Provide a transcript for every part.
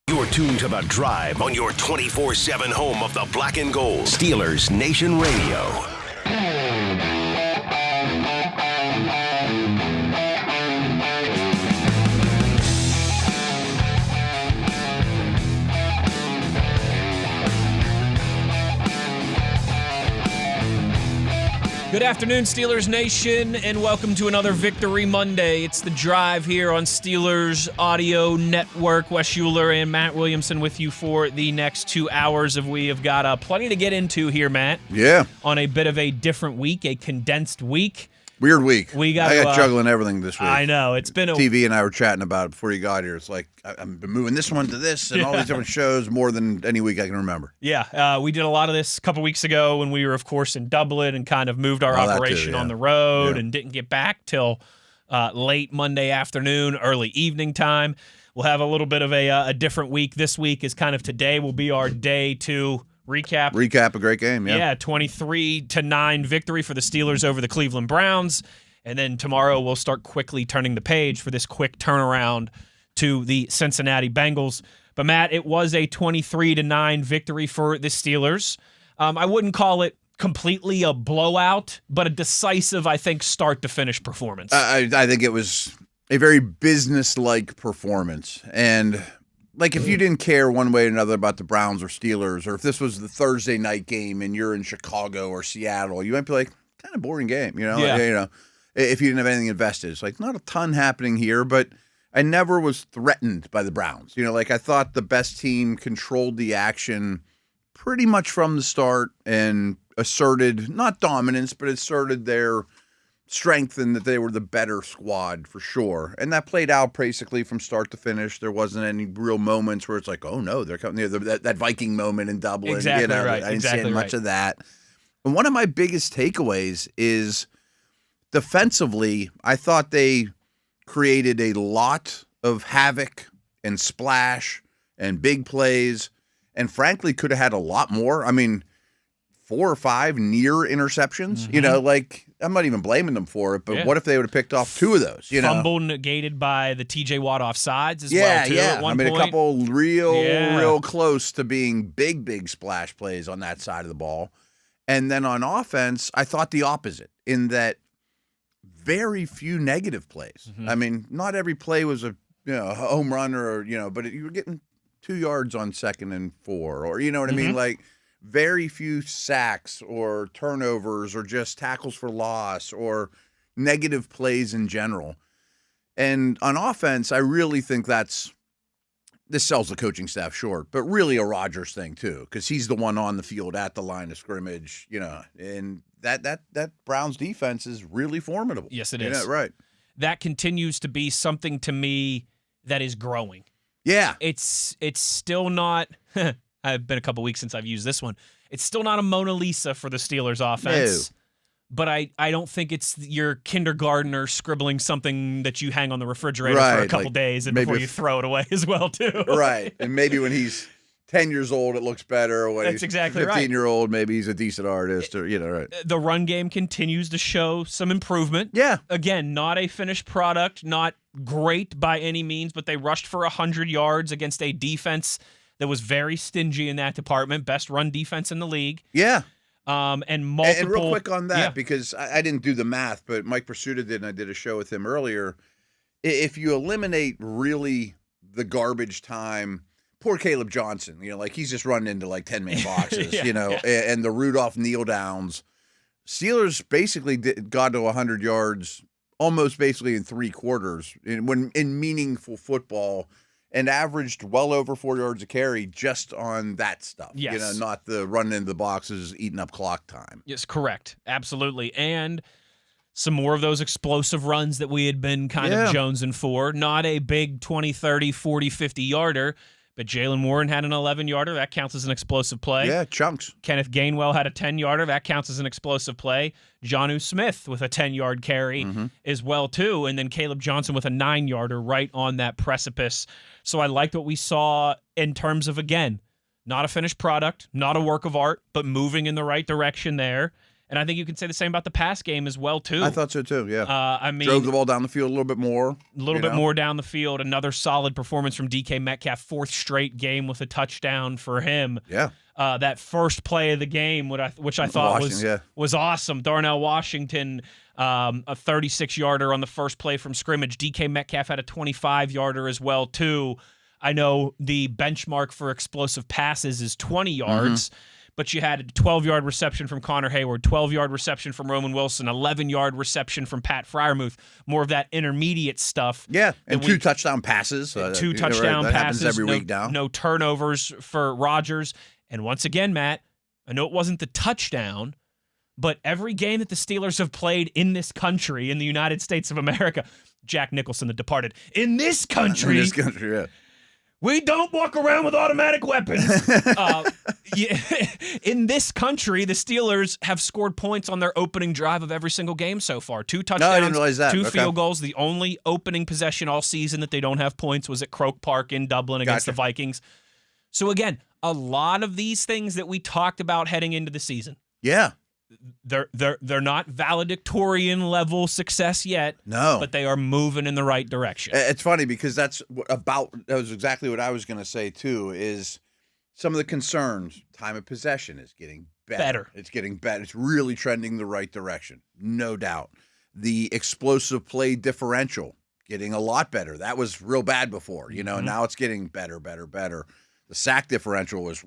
You're tuned to The Drive on your 24/7 home of the black and gold. Steelers Nation Radio. Good afternoon, Steelers Nation, and welcome to another Victory Monday. It's The Drive here on Steelers Audio Network. Wes Uhler and Matt Williamson with you for the next 2 hours. We have got plenty to get into here, Matt. Yeah. On a bit of a different week, a condensed week. Weird week. I got juggling everything this week. I know. It's been TV and I were chatting about it before you got here. It's like I've been moving this one to this and all these different shows more than any week I can remember. Yeah. We did a lot of this a couple weeks ago when we were, of course, in Dublin and kind of moved our operation on the road and didn't get back till late Monday afternoon, early evening time. We'll have a little bit of a different week. This week is kind of today will be our day to recap a great game, yeah. 23-9 victory for the Steelers over the Cleveland Browns. And then tomorrow we'll start quickly turning the page for this quick turnaround to the Cincinnati Bengals. But, Matt, it was a 23-9 victory for the Steelers. I wouldn't call it completely a blowout, but a decisive, I think, start-to-finish performance. I think it was a very business-like performance. And like, if you didn't care one way or another about the Browns or Steelers, or if this was the Thursday night game and you're in Chicago or Seattle, you might be like, kind of boring game, if you didn't have anything invested. It's like, not a ton happening here, but I never was threatened by the Browns. I thought the best team controlled the action pretty much from the start and asserted, not dominance, but asserted their strength and that they were the better squad for sure. And that played out basically from start to finish. There wasn't any real moments where it's like, oh no, they're coming. That Viking moment in Dublin. Exactly right. I didn't see much of that. And one of my biggest takeaways is defensively, I thought they created a lot of havoc and splash and big plays, and frankly could have had a lot more. I mean, 4 or 5 near interceptions. Mm-hmm. I'm not even blaming them for it, but what if they would have picked off 2 of those? Fumble negated by the TJ Watt offsides as well, too, at one point. A couple real close to being big splash plays on that side of the ball. And then on offense, I thought the opposite, in that very few negative plays. Mm-hmm. I mean, not every play was a home run but you were getting 2 yards on 2nd and 4, or you know what I mean? Like, very few sacks or turnovers or just tackles for loss or negative plays in general. And on offense, I really think this sells the coaching staff short, but really a Rodgers thing too, because he's the one on the field at the line of scrimmage, and that Browns defense is really formidable. Yes, it is. Right. That continues to be something to me that is growing. Yeah. It's still not I've been a couple weeks since I've used this one. It's still not a Mona Lisa for the Steelers offense. No. But I don't think it's your kindergartner scribbling something that you hang on the refrigerator for a couple days and before you throw it away as well, too. Right. And maybe when he's 10 years old, it looks better. When That's exactly 15-year-old, maybe he's a decent artist or, right. The run game continues to show some improvement. Yeah. Again, not a finished product, not great by any means, but they rushed for 100 yards against a defense that was very stingy in that department. Best run defense in the league. Yeah. And multiple. And real quick on that, because I didn't do the math, but Mike Pursuta did, and I did a show with him earlier. If you eliminate really the garbage time, poor Caleb Johnson, he's just running into 10-man boxes, and the Rudolph kneel downs. Steelers basically got to 100 yards almost basically in 3 quarters in meaningful football. And averaged well over 4 yards a carry just on that stuff. Yes. Not the running into the boxes, eating up clock time. Yes, correct. Absolutely. And some more of those explosive runs that we had been kind of jonesing for. Not a big 20, 30, 40, 50-yarder, but Jalen Warren had an 11-yarder. That counts as an explosive play. Yeah, chunks. Kenneth Gainwell had a 10-yarder. That counts as an explosive play. Jonnu Smith with a 10-yard carry as well, too. And then Caleb Johnson with a 9-yarder right on that precipice. So I liked what we saw in terms of, again, not a finished product, not a work of art, but moving in the right direction there. And I think you can say the same about the pass game as well, too. I thought so, too, yeah. I mean, drove the ball down the field a little bit more. A little bit more down the field. Another solid performance from DK Metcalf, 4th straight game with a touchdown for him. Yeah. That first play of the game, which I thought was awesome. Darnell Washington, a 36-yarder on the first play from scrimmage. DK Metcalf had a 25-yarder as well, too. I know the benchmark for explosive passes is 20 yards. But you had a 12-yard reception from Connor Hayward, 12-yard reception from Roman Wilson, 11-yard reception from Pat Freiermuth, more of that intermediate stuff. Yeah, and 2 touchdown passes. 2 touchdown that passes. Happens every week now. No turnovers for Rodgers. And once again, Matt, I know it wasn't the touchdown, but every game that the Steelers have played in this country, in the United States of America, Jack Nicholson, the departed, in this country, yeah. We don't walk around with automatic weapons. In this country, the Steelers have scored points on their opening drive of every single game so far. 2 touchdowns, I didn't realize that. 2 field goals. The only opening possession all season that they don't have points was at Croke Park in Dublin against the Vikings. So again, a lot of these things that we talked about heading into the season. Yeah. They're not valedictorian level success yet. No, but they are moving in the right direction. It's funny because that was exactly what I was going to say too. Is some of the concerns? Time of possession is getting better. It's getting better. It's really trending the right direction, no doubt. The explosive play differential getting a lot better. That was real bad before, Now it's getting better. The sack differential was,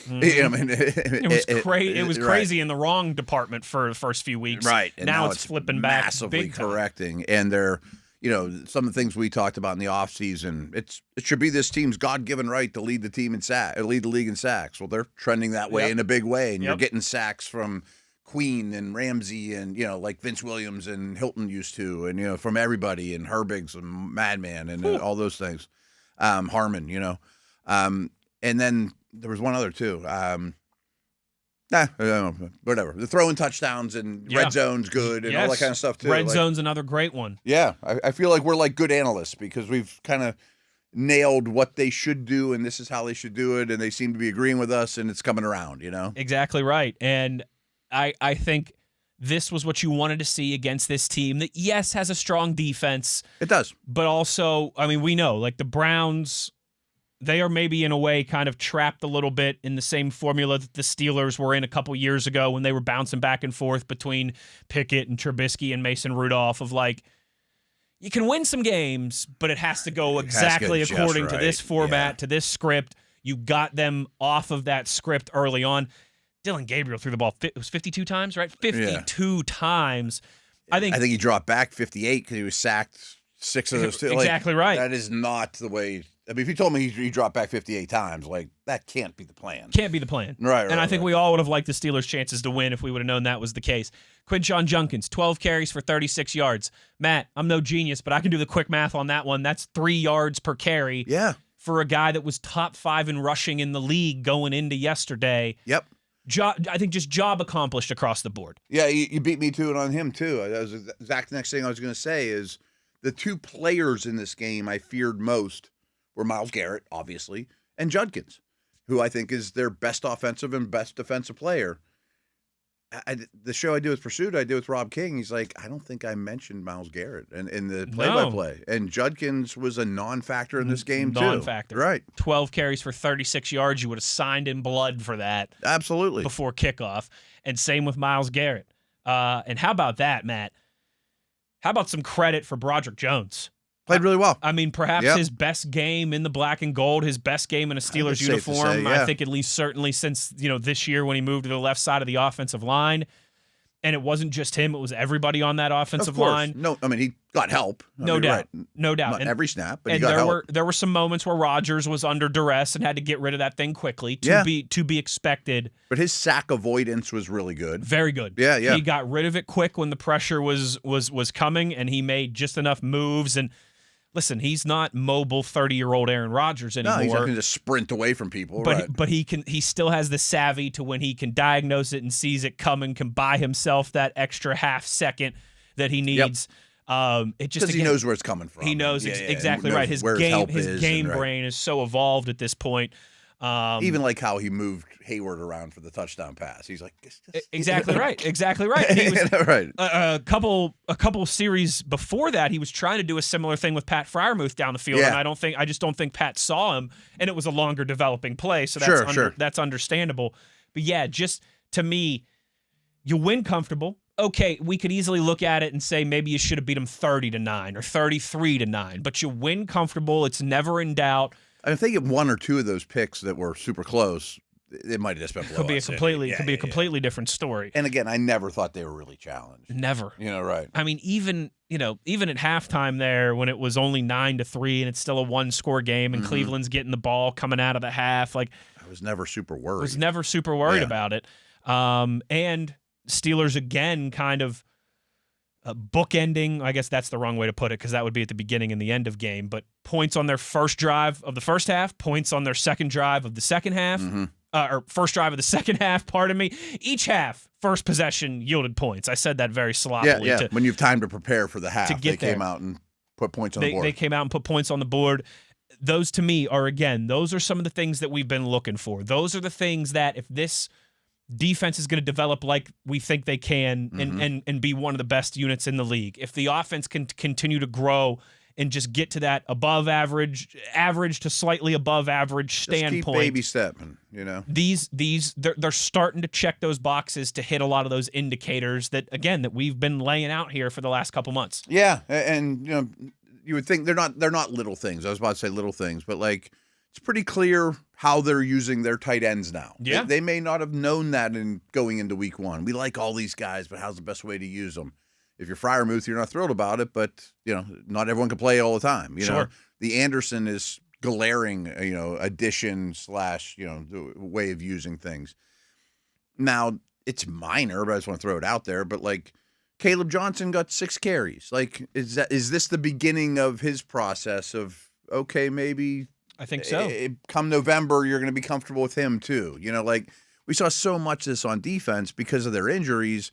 it was crazy in the wrong department for the first few weeks. Right. And now it's flipping back, massively correcting. And they're, some of the things we talked about in the offseason, it should be this team's God-given right to lead the team in lead the league in sacks. Well, they're trending that way in a big way, and you're getting sacks from Queen and Ramsey and, like Vince Williams and Hilton used to, and, from everybody, and Herbigs and Madman and all those things. Harmon, and then there was one other too. Whatever. The throwing touchdowns and red zone's good and all that kind of stuff too. Red zone's another great one. Yeah, I feel like we're like good analysts because we've kind of nailed what they should do and this is how they should do it, and they seem to be agreeing with us, and it's coming around. Exactly right. And I think this was what you wanted to see against this team that, yes, has a strong defense. It does. But also, I mean, we know, like the Browns, they are maybe in a way kind of trapped a little bit in the same formula that the Steelers were in a couple years ago when they were bouncing back and forth between Pickett and Trubisky and Mason Rudolph of like, you can win some games, but it has to go exactly according to this format, to this script. You got them off of that script early on. Dylan Gabriel threw the ball, it was 52 times, right? 52 times. I think he dropped back 58 because he was sacked 6 of those. Exactly right. That is not the way. I mean, if you told me he dropped back 58 times, that can't be the plan. Can't be the plan. Right. And I think we all would have liked the Steelers' chances to win if we would have known that was the case. Quinshon Judkins, 12 carries for 36 yards. Matt, I'm no genius, but I can do the quick math on that one. That's 3 yards per carry. Yeah. For a guy that was top 5 in rushing in the league going into yesterday. Yep. I think just job accomplished across the board. Yeah, you beat me to it on him, too. That was the exact next thing I was going to say is the 2 players in this game I feared most were Myles Garrett, obviously, and Judkins, who I think is their best offensive and best defensive player. The show I do with Pursuit, I did with Rob King. He's like, I don't think I mentioned Myles Garrett in the play-by-play. And Judkins was a non-factor in this game, too. Non-factor. Right. 12 carries for 36 yards. You would have signed in blood for that. Absolutely. Before kickoff. And same with Myles Garrett. And how about that, Matt? How about some credit for Broderick Jones? Played really well. I mean, perhaps his best game in the black and gold, his best game in a Steelers uniform. I think at least certainly since, this year when he moved to the left side of the offensive line. And it wasn't just him, it was everybody on that offensive line. No, I mean, he got help. No doubt. Not every snap, but he got help. There were some moments where Rodgers was under duress and had to get rid of that thing quickly to be expected. But his sack avoidance was really good. Very good. Yeah. He got rid of it quick when the pressure was coming, and he made just enough moves. And listen, he's not mobile 30-year-old Aaron Rodgers anymore. No, he's not going to just sprint away from people. But he still has the savvy to when he can diagnose it and sees it coming, can buy himself that extra half second that he needs. Because he knows where it's coming from. He knows exactly right. His game brain is so evolved at this point. Even like how he moved Hayward around for the touchdown pass. He's like, exactly right. Exactly right. He was, right. A couple series before that, he was trying to do a similar thing with Pat Freiermuth down the field, and I just don't think Pat saw him, and it was a longer developing play, so that's understandable. But yeah, just to me, you win comfortable. Okay, we could easily look at it and say maybe you should have beat him 30-9 or 33-9, but you win comfortable. It's never in doubt. I think if one or two of those picks that were super close, it might have just been blowout. Could be a completely different story. And again, I never thought they were really challenged. Never. Right. I mean, even at halftime there when it was only 9-3 and it's still a one-score game and Cleveland's getting the ball coming out of the half, like I was never super worried. About it. And Steelers again kind of bookending, I guess that's the wrong way to put it because that would be at the beginning and the end of game, but points on their first drive of the first half, points on their second drive of the second half, or first drive of the second half, pardon me. Each half, first possession yielded points. I said that very sloppily. Yeah. When you have time to prepare for the half, they came out and put points on the board. They came out and put points on the board. Those to me are, again, those are some of the things that we've been looking for. Those are the things that if this defense is going to develop like we think they can and be one of the best units in the league. If the offense can continue to grow and just get to that above average to slightly above average standpoint. Just keep baby stepping, They're starting to check those boxes to hit a lot of those indicators that we've been laying out here for the last couple months. Yeah, and you would think they're not little things. I was about to say little things, but like it's pretty clear how they're using their tight ends now. Yeah. They may not have known that in going into week one. We like all these guys, but how's the best way to use them? If you're Freiermuth, you're not thrilled about it, but not everyone can play all the time. Sure. The Anderson is glaring, addition / the way of using things. Now it's minor, but I just want to throw it out there. But like Caleb Johnson got 6 carries. Like, is this the beginning of his process of okay, maybe? I think so. Come November, you're going to be comfortable with him too. Like we saw so much of this on defense because of their injuries.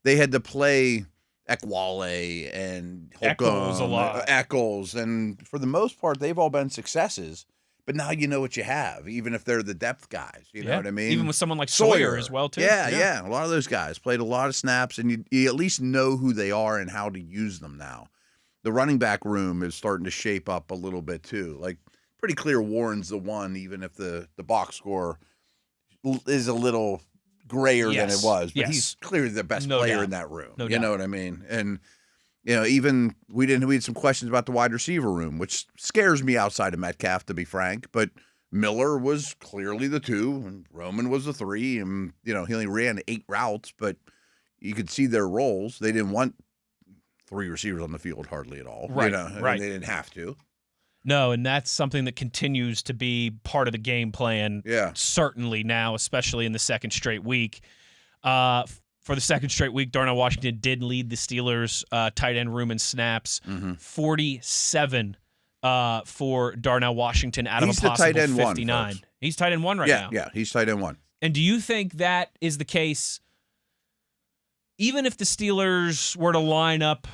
They had to play Ekwale and Eccles a lot. Eccles, and for the most part, they've all been successes. But now you know what you have, even if they're the depth guys. You know what I mean? Even with someone like Sawyer as well, too. Yeah. A lot of those guys played a lot of snaps, and you at least know who they are and how to use them now. The running back room is starting to shape up a little bit, too. Like, pretty clear Warren's the one, even if the box score is a little grayer than it was. But he's clearly the best player in that room. You know what I mean? And, even we had some questions about the wide receiver room, which scares me outside of Metcalf, to be frank. But Miller was clearly the 2, and Roman was the 3. And, he only ran 8 routes, but you could see their roles. They didn't want 3 receivers on the field hardly at all. Right, right. They didn't have to. No, and that's something that continues to be part of the game plan. Yeah. Certainly now, especially in the second straight week. For the second straight week, Darnell Washington did lead the Steelers tight end room in snaps. 47 for Darnell Washington out of a possible tight end 59. One, he's tight end 1 right now. Yeah, he's tight end 1. And do you think that is the case even if the Steelers were to line up?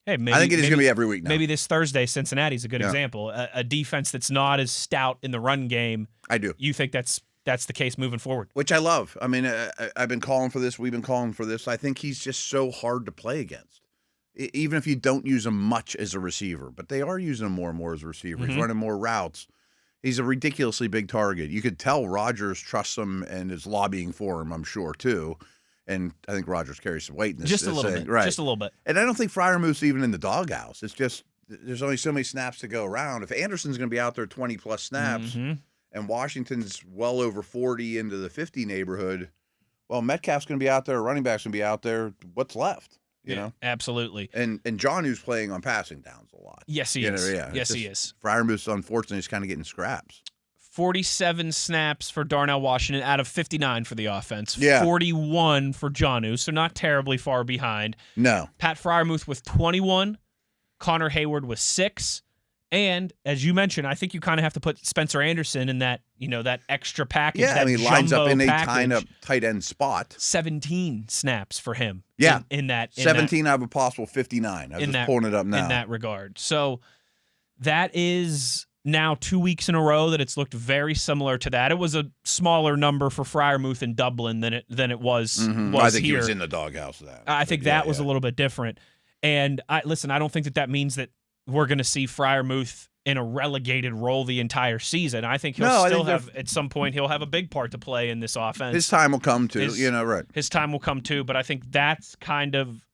Hey, maybe, I think it is going to be every week now. Maybe this Thursday, Cincinnati's a good example. A defense that's not as stout in the run game. I do. You think that's the case moving forward? Which I love. I mean, I've been calling for this. We've been calling for this. I think he's just so hard to play against, even if you don't use him much as a receiver. But they are using him more and more as a receiver. He's running more routes. He's a ridiculously big target. You could tell Rodgers trusts him and is lobbying for him, I'm sure, too. And I think Rodgers carries some weight in this. Just a little bit. Right. Just a little bit. And I don't think Freiermuth's even in the doghouse. It's just there's only so many snaps to go around. If Anderson's going to be out there 20-plus snaps and Washington's well over 40 into the 50 neighborhood, well, Metcalf's going to be out there, running back's going to be out there. What's left? You know? Absolutely. And John, who's playing on passing downs a lot. Yes, he is. Yes, he is. Freiermuth's, unfortunately, is kind of getting scraps. 47 snaps for Darnell Washington out of 59 for the offense. Yeah. 41 for Jonnu, so not terribly far behind. No. Pat Freiermuth with 21. Connor Hayward with 6. And, as you mentioned, I think you kind of have to put Spencer Anderson in that, that extra package. Yeah, that he lines up in a package. tight end spot. 17 snaps for him. Yeah. In that. 17 out of a possible 59. I'm just pulling it up now. In that regard. So, that is now 2 weeks in a row that it's looked very similar to that. It was a smaller number for Freiermuth in Dublin than it was I think here. he was in the doghouse then. I think that was a little bit different. And I don't think that means that we're going to see Freiermuth in a relegated role the entire season. I think at some point he'll have a big part to play in this offense. His time will come too, right. His time will come too, but I think that's kind of,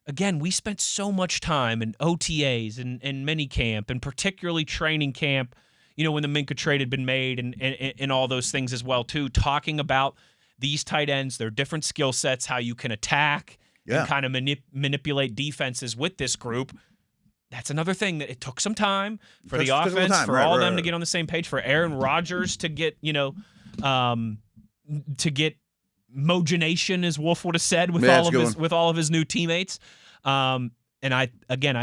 again, we spent so much time in OTAs and minicamp and particularly training camp, when the Minka trade had been made and all those things as well too, talking about these tight ends, their different skill sets, how you can attack and kind of manipulate defenses with this group. That's another thing that it took some time for the offense, for all of them to get on the same page, for Aaron Rodgers to get, mogenation, as Wolf would have said, with all of his new teammates. And I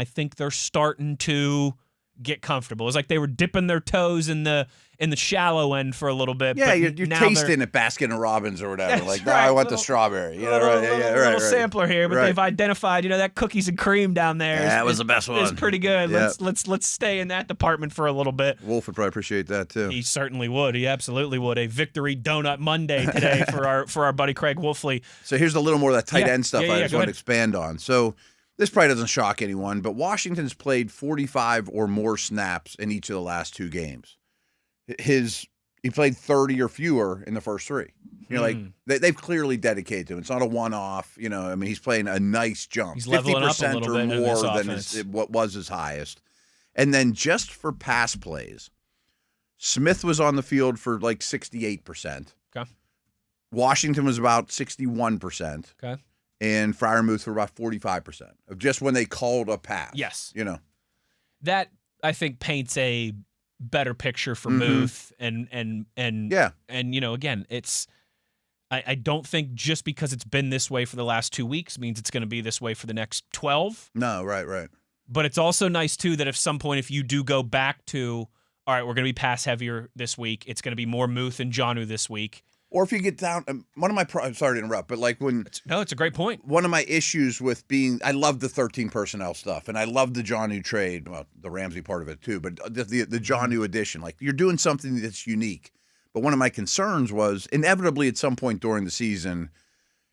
think they're starting to get comfortable. It's like they were dipping their toes in the shallow end for a little bit. Yeah, you're tasting at Baskin and Robbins or whatever. Like, no, I want the strawberry. Little sampler here, but they've identified, that cookies and cream down there. That was the best one. It's pretty good. Yeah. Let's stay in that department for a little bit. Wolf would probably appreciate that too. He certainly would. He absolutely would. A Victory Donut Monday today for our buddy Craig Wolfley. So here's a little more of that tight end stuff I just want to expand on. So this probably doesn't shock anyone, but Washington's played 45 or more snaps in each of the last 2 games. He played 30 or fewer in the first 3. They've clearly dedicated to him. It's not a one-off. He's playing a nice jump. He's leveling up a little bit or more than what was his highest. And then just for pass plays, Smith was on the field for like 68%. Okay. Washington was about 61%. Okay. And Freiermuth for about 45% of just when they called a pass. Yes. That, I think, paints a better picture for Muth and again, it's I don't think just because it's been this way for the last 2 weeks means it's going to be this way for the next 12. No, right. But it's also nice too that if you do go back to, all right, we're going to be pass heavier this week, it's going to be more Muth and Jonnu this week. Or if you get down, I'm sorry to interrupt, but like it's a great point. One of my issues with I love the 13 personnel stuff, and I love the Jonnu trade, well, the Ramsey part of it too, but the Jonnu addition, like you're doing something that's unique. But one of my concerns was inevitably at some point during the season,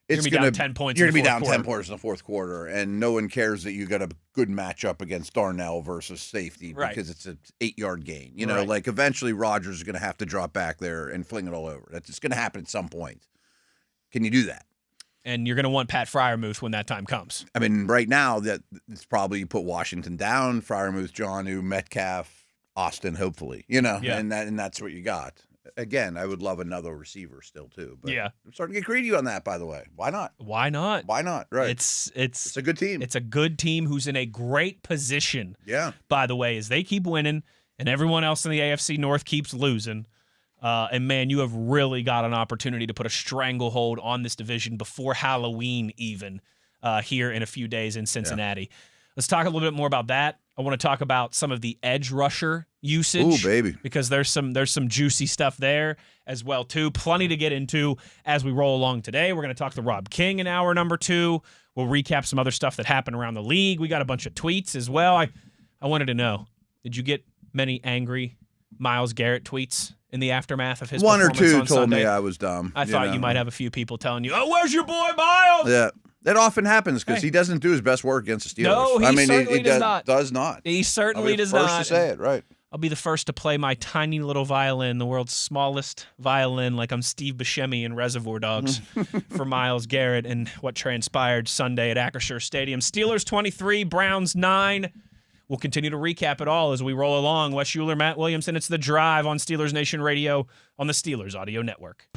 it's going to be down 10 points. You're going to be down 10 points in the fourth quarter, and no one cares that you got a good matchup against Darnell versus safety because it's an 8-yard gain. Like eventually Rodgers is going to have to drop back there and fling it all over. That's just going to happen at some point. Can you do that? And you're going to want Pat Freiermuth when that time comes. I mean, right now that it's probably you put Washington down, Freiermuth, Jonnu, Metcalf, Austin, hopefully. And that's what you got. Again, I would love another receiver still too. But I'm starting to get greedy on that, by the way. Why not? Why not? Right. It's a good team. It's a good team who's in a great position. Yeah. By the way, as they keep winning and everyone else in the AFC North keeps losing. And man, you have really got an opportunity to put a stranglehold on this division before Halloween even here in a few days in Cincinnati. Yeah. Let's talk a little bit more about that. I want to talk about some of the edge rusher usage. Ooh, baby. Because there's some juicy stuff there as well, too. Plenty to get into as we roll along today. We're going to talk to Rob King in hour number 2. We'll recap some other stuff that happened around the league. We got a bunch of tweets as well. I wanted to know, did you get many angry Myles Garrett tweets in the aftermath of his one or two on told Sunday? Me I was dumb. I thought you might have a few people telling you, oh, where's your boy Myles? Yeah. That often happens because he doesn't do his best work against the Steelers. No, he certainly does not. Does not. He certainly does not. I'll be the first to say it, right. I'll be the first to play my tiny little violin, the world's smallest violin, like I'm Steve Buscemi in Reservoir Dogs for Myles Garrett and what transpired Sunday at Acrisure Stadium. Steelers 23, Browns 9. We'll continue to recap it all as we roll along. Wes Uhler, Matt Williamson, it's The Drive on Steelers Nation Radio on the Steelers Audio Network.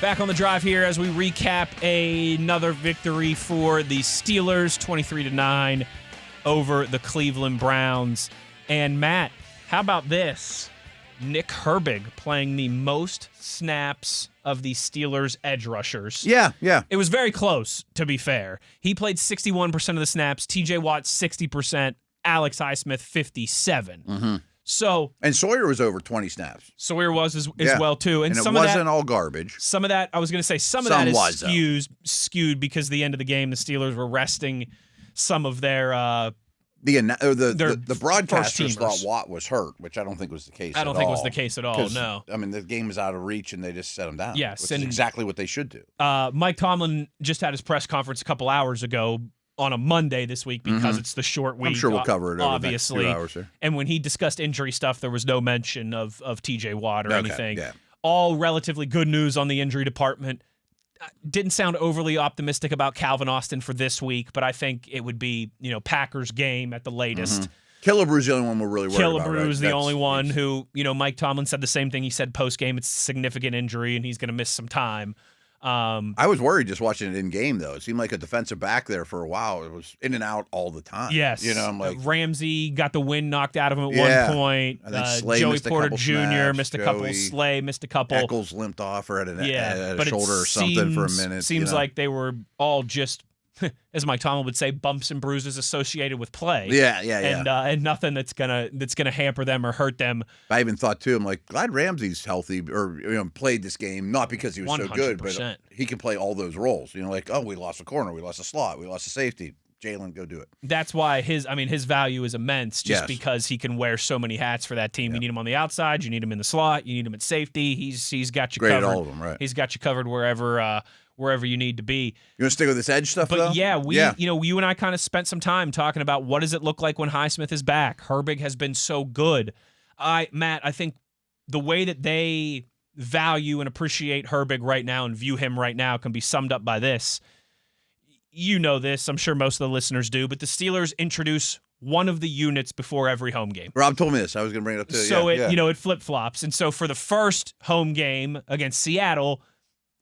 Back on The Drive here as we recap another victory for the Steelers, 23-9 over the Cleveland Browns. And Matt, how about this? Nick Herbig playing the most snaps of the Steelers' edge rushers. Yeah. It was very close, to be fair. He played 61% of the snaps, TJ Watt 60%, Alex Highsmith 57%. Mm-hmm. So, and Sawyer was over 20 snaps. Sawyer was as well, too. And it some wasn't of that, all garbage. Some of that, I was going to say, some of that is skewed because at the end of the game, the Steelers were resting some of their the broadcasters thought Watt was hurt, which I don't think was the case. I don't think it was the case at all. No, I mean the game was out of reach, and they just set him down. Yes, which and is exactly what they should do. Mike Tomlin just had his press conference a couple hours ago on a Monday this week because it's the short week. I'm sure we'll cover it obviously. Over the next 2 hours here. And when he discussed injury stuff, there was no mention of TJ Watt or anything. Yeah. All relatively good news on the injury department. Didn't sound overly optimistic about Calvin Austin for this week, but I think it would be, Packers game at the latest. Killebrew's the only one we're really worried about. Killebrew's the only one who, Mike Tomlin said the same thing. He said post-game it's a significant injury and he's going to miss some time. I was worried just watching it in game, though. It seemed like a defensive back there for a while. It was in and out all the time. Yes. I'm like Ramsey got the wind knocked out of him at one point. I think Slay Joey missed a Porter couple Jr. snaps. missed a couple. Slay missed a couple. Eccles limped off or had a shoulder or something for a minute. Seems like they were all just, as Mike Tomlin would say, bumps and bruises associated with play. Yeah. And nothing that's gonna hamper them or hurt them. I even thought too. I'm like, glad Ramsey's healthy or played this game, not because he was 100%. So good, but he can play all those roles. Like, we lost a corner, we lost a slot, we lost a safety. Jalen, go do it. That's why his value is immense, just because he can wear so many hats for that team. You need him on the outside, you need him in the slot, you need him at safety. He's got you great covered. At all of them, right? He's got you covered wherever you need to be. You want to stick with this edge stuff, though? You and I kind of spent some time talking about what does it look like when Highsmith is back. Herbig has been so good. Matt, I think the way that they value and appreciate Herbig right now and view him right now can be summed up by this. You know this, I'm sure most of the listeners do, but the Steelers introduce one of the units before every home game. Rob told me this. I was going to bring it up too. So it flip-flops. And so for the first home game against Seattle,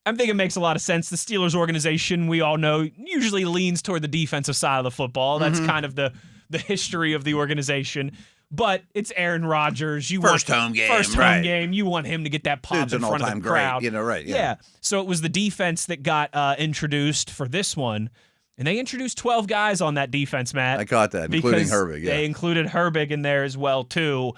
I think it makes a lot of sense. The Steelers organization, we all know, usually leans toward the defensive side of the football. That's kind of the history of the organization. But it's Aaron Rodgers. First home game. You want him to get that pop in front of the crowd. Right. Yeah. So it was the defense that got introduced for this one. And they introduced 12 guys on that defense, Matt. I caught that, including Herbig. Yeah. They included Herbig in there as well, too.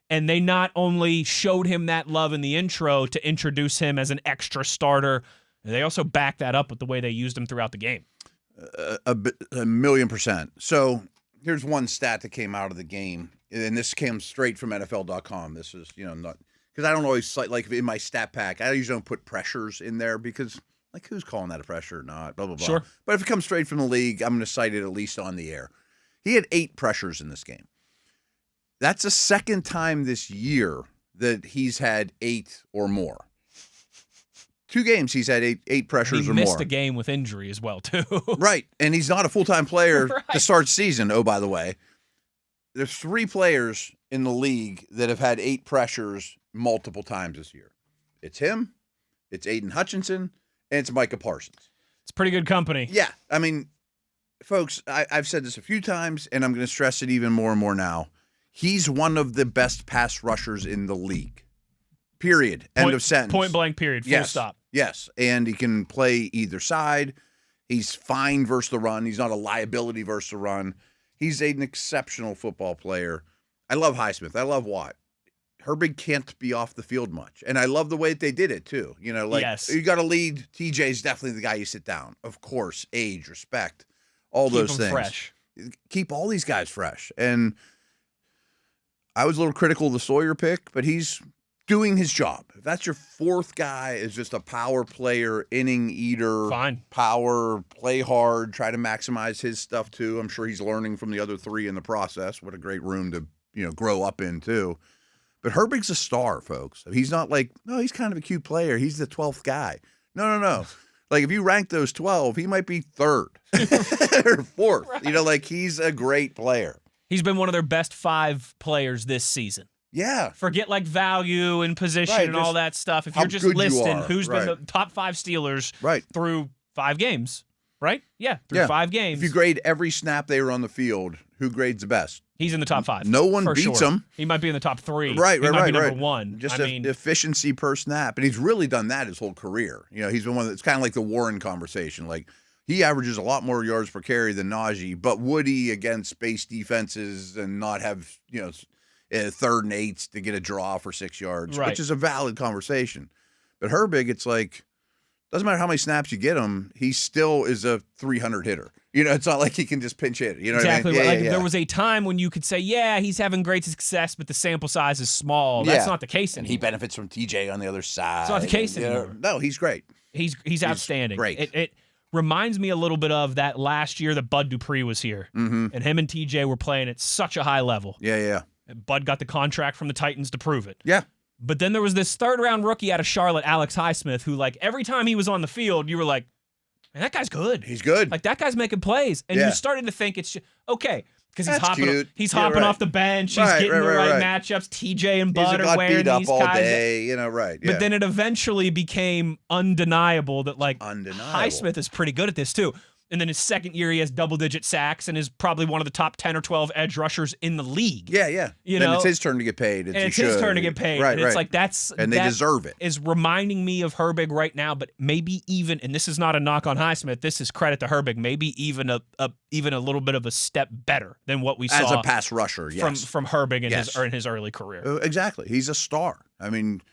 And they not only showed him that love in the intro to introduce him as an extra starter, they also backed that up with the way they used him throughout the game. A million %. So here's one stat that came out of the game, and this came straight from NFL.com. This is, not because I don't always cite, like in my stat pack, I usually don't put pressures in there because, like, who's calling that a pressure or not? Blah, blah, blah. Sure. But if it comes straight from the league, I'm going to cite it at least on the air. He had 8 pressures in this game. That's the second time this year that he's had 8 or more. 2 games he's had 8 pressures or more. He missed a game with injury as well, too. Right, and he's not a full-time player to start season, oh, by the way. There's 3 players in the league that have had 8 pressures multiple times this year. It's him, it's Aiden Hutchinson, and it's Micah Parsons. It's pretty good company. Yeah, I mean, folks, I've said this a few times, and I'm going to stress it even more and more now. He's one of the best pass rushers in the league. Period. End of sentence. Point blank, period. Full stop. Yes, and he can play either side. He's fine versus the run. He's not a liability versus the run. He's an exceptional football player. I love Highsmith. I love Watt. Herbig can't be off the field much. And I love the way that they did it, too. You got to lead. TJ's definitely the guy you sit down. Of course, age, respect, all those things. Fresh. Keep all these guys fresh. And I was a little critical of the Sawyer pick, but he's doing his job. If that's your 4th guy, is just a power player, inning eater, fine. Power, play hard, try to maximize his stuff too. I'm sure he's learning from the other 3 in the process. What a great room to grow up in too. But Herbig's a star, folks. He's not like, no, he's kind of a cute player. He's the 12th guy. No. Like if you rank those 12, he might be 3rd or 4th. Right. He's a great player. He's been one of their best 5 players this season. Yeah. Forget value and position and all that stuff. If you're just listing who's been the top 5 Steelers through 5 games, right? Yeah, through 5 games. If you grade every snap they were on the field, who grades the best? He's in the top 5. No one for beats sure. him. He might be in the top 3. Right, he might be number right. 1. Just efficiency per snap. And he's really done that his whole career. He's been one that's kind of like the Warren conversation. Like, he averages a lot more yards per carry than Najee, but would he against base defenses and not have, 3rd and 8s to get a draw for 6 yards, right. which is a valid conversation. But Herbig, it's like, doesn't matter how many snaps you get him, he still is a 300 hitter. It's not like he can just pinch hit. You know exactly. what I mean? There was a time when you could say, yeah, he's having great success, but the sample size is small. That's not the case anymore. And he benefits from TJ on the other side. It's not the case anymore. No, he's great. He's outstanding. Great. It reminds me a little bit of that last year that Bud Dupree was here. Mm-hmm. And him and TJ were playing at such a high level. Yeah. And Bud got the contract from the Titans to prove it. Yeah. But then there was this 3rd-round rookie out of Charlotte, Alex Highsmith, who, like, every time he was on the field, you were like, man, that guy's good. He's good. Like, that guy's making plays. And you started to think it's just, okay, because he's hopping off the bench. He's getting the right matchups. TJ and Bud are wearing beat up these all guys. day, right. Yeah. But then it eventually became undeniable that, like, Highsmith is pretty good at this, too. And then his 2nd year, he has double-digit sacks and is probably one of the top 10 or 12 edge rushers in the league. Yeah. Then it's his turn to get paid. It's his turn to get paid. Right, and it's like and they deserve it. Is reminding me of Herbig right now, but maybe even, and this is not a knock on Highsmith, this is credit to Herbig, maybe even a little bit of a step better than what we saw as a pass rusher. Yes. from Herbig in his early career. Exactly. He's a star. I mean,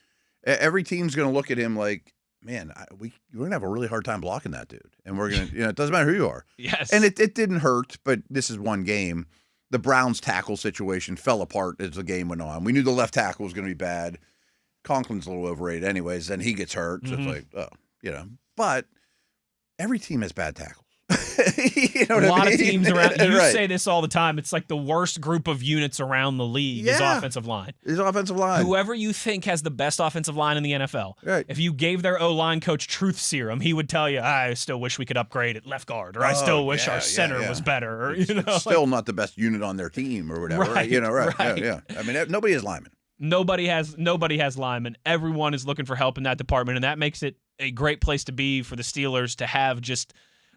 every team's going to look at him like, man, we're going to have a really hard time blocking that dude. And we're going to, it doesn't matter who you are. Yes. And it didn't hurt, but this is one game. The Browns tackle situation fell apart as the game went on. We knew the left tackle was going to be bad. Conklin's a little overrated anyways. Then he gets hurt. So it's like, But every team has bad tackles. A lot of teams around. You say this all the time. It's like the worst group of units around the league is offensive line. Is offensive line. Whoever you think has the best offensive line in the NFL. Right. If you gave their O-line coach truth serum, he would tell you, I still wish we could upgrade at left guard, or I still wish our center was better, or it's still not the best unit on their team, or whatever. Right. Yeah. I mean, nobody has linemen. Nobody has linemen. Everyone is looking for help in that department, and that makes it a great place to be for the Steelers to have just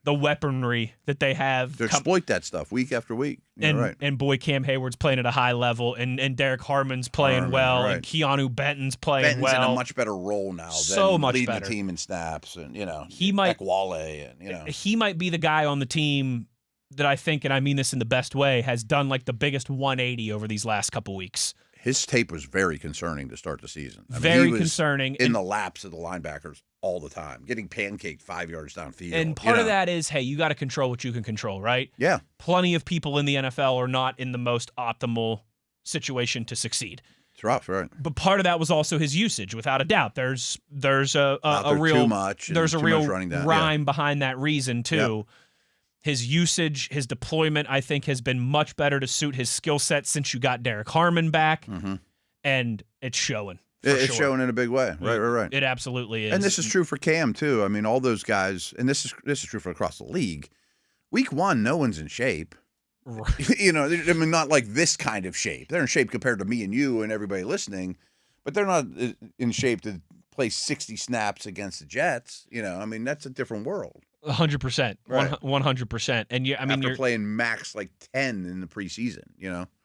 the weaponry that they have to exploit that stuff week after week. And boy, Cam Hayward's playing at a high level, and Derek Harmon's playing well, and Keanu Benton's playing well. Benton's in a much better role now. So than much leading better. The team in snaps, and he might Ekwale, and he might be the guy on the team that I think, and I mean this in the best way, has done like the biggest 180 over these last couple weeks. His tape was very concerning to start the season. Very concerning. In the laps of the linebackers all the time, getting pancaked 5 yards downfield. And part of that is, hey, you got to control what you can control, right? Yeah. Plenty of people in the NFL are not in the most optimal situation to succeed. It's rough, right? But part of that was also his usage, without a doubt. There's a real too much. There's a real rhyme yeah. behind that reason too. Yep. His usage, his deployment, I think, has been much better to suit his skill set since you got Derek Harmon back, and it's showing. It's showing in a big way. Right. It absolutely is. And this is true for Cam too. I mean, all those guys, and this is true for across the league. Week 1, no one's in shape. Right. I mean, not like this kind of shape. They're in shape compared to me and you and everybody listening, but they're not in shape to play 60 snaps against the Jets. I mean, that's a different world. 100%, 100%, and you're playing max like 10 in the preseason.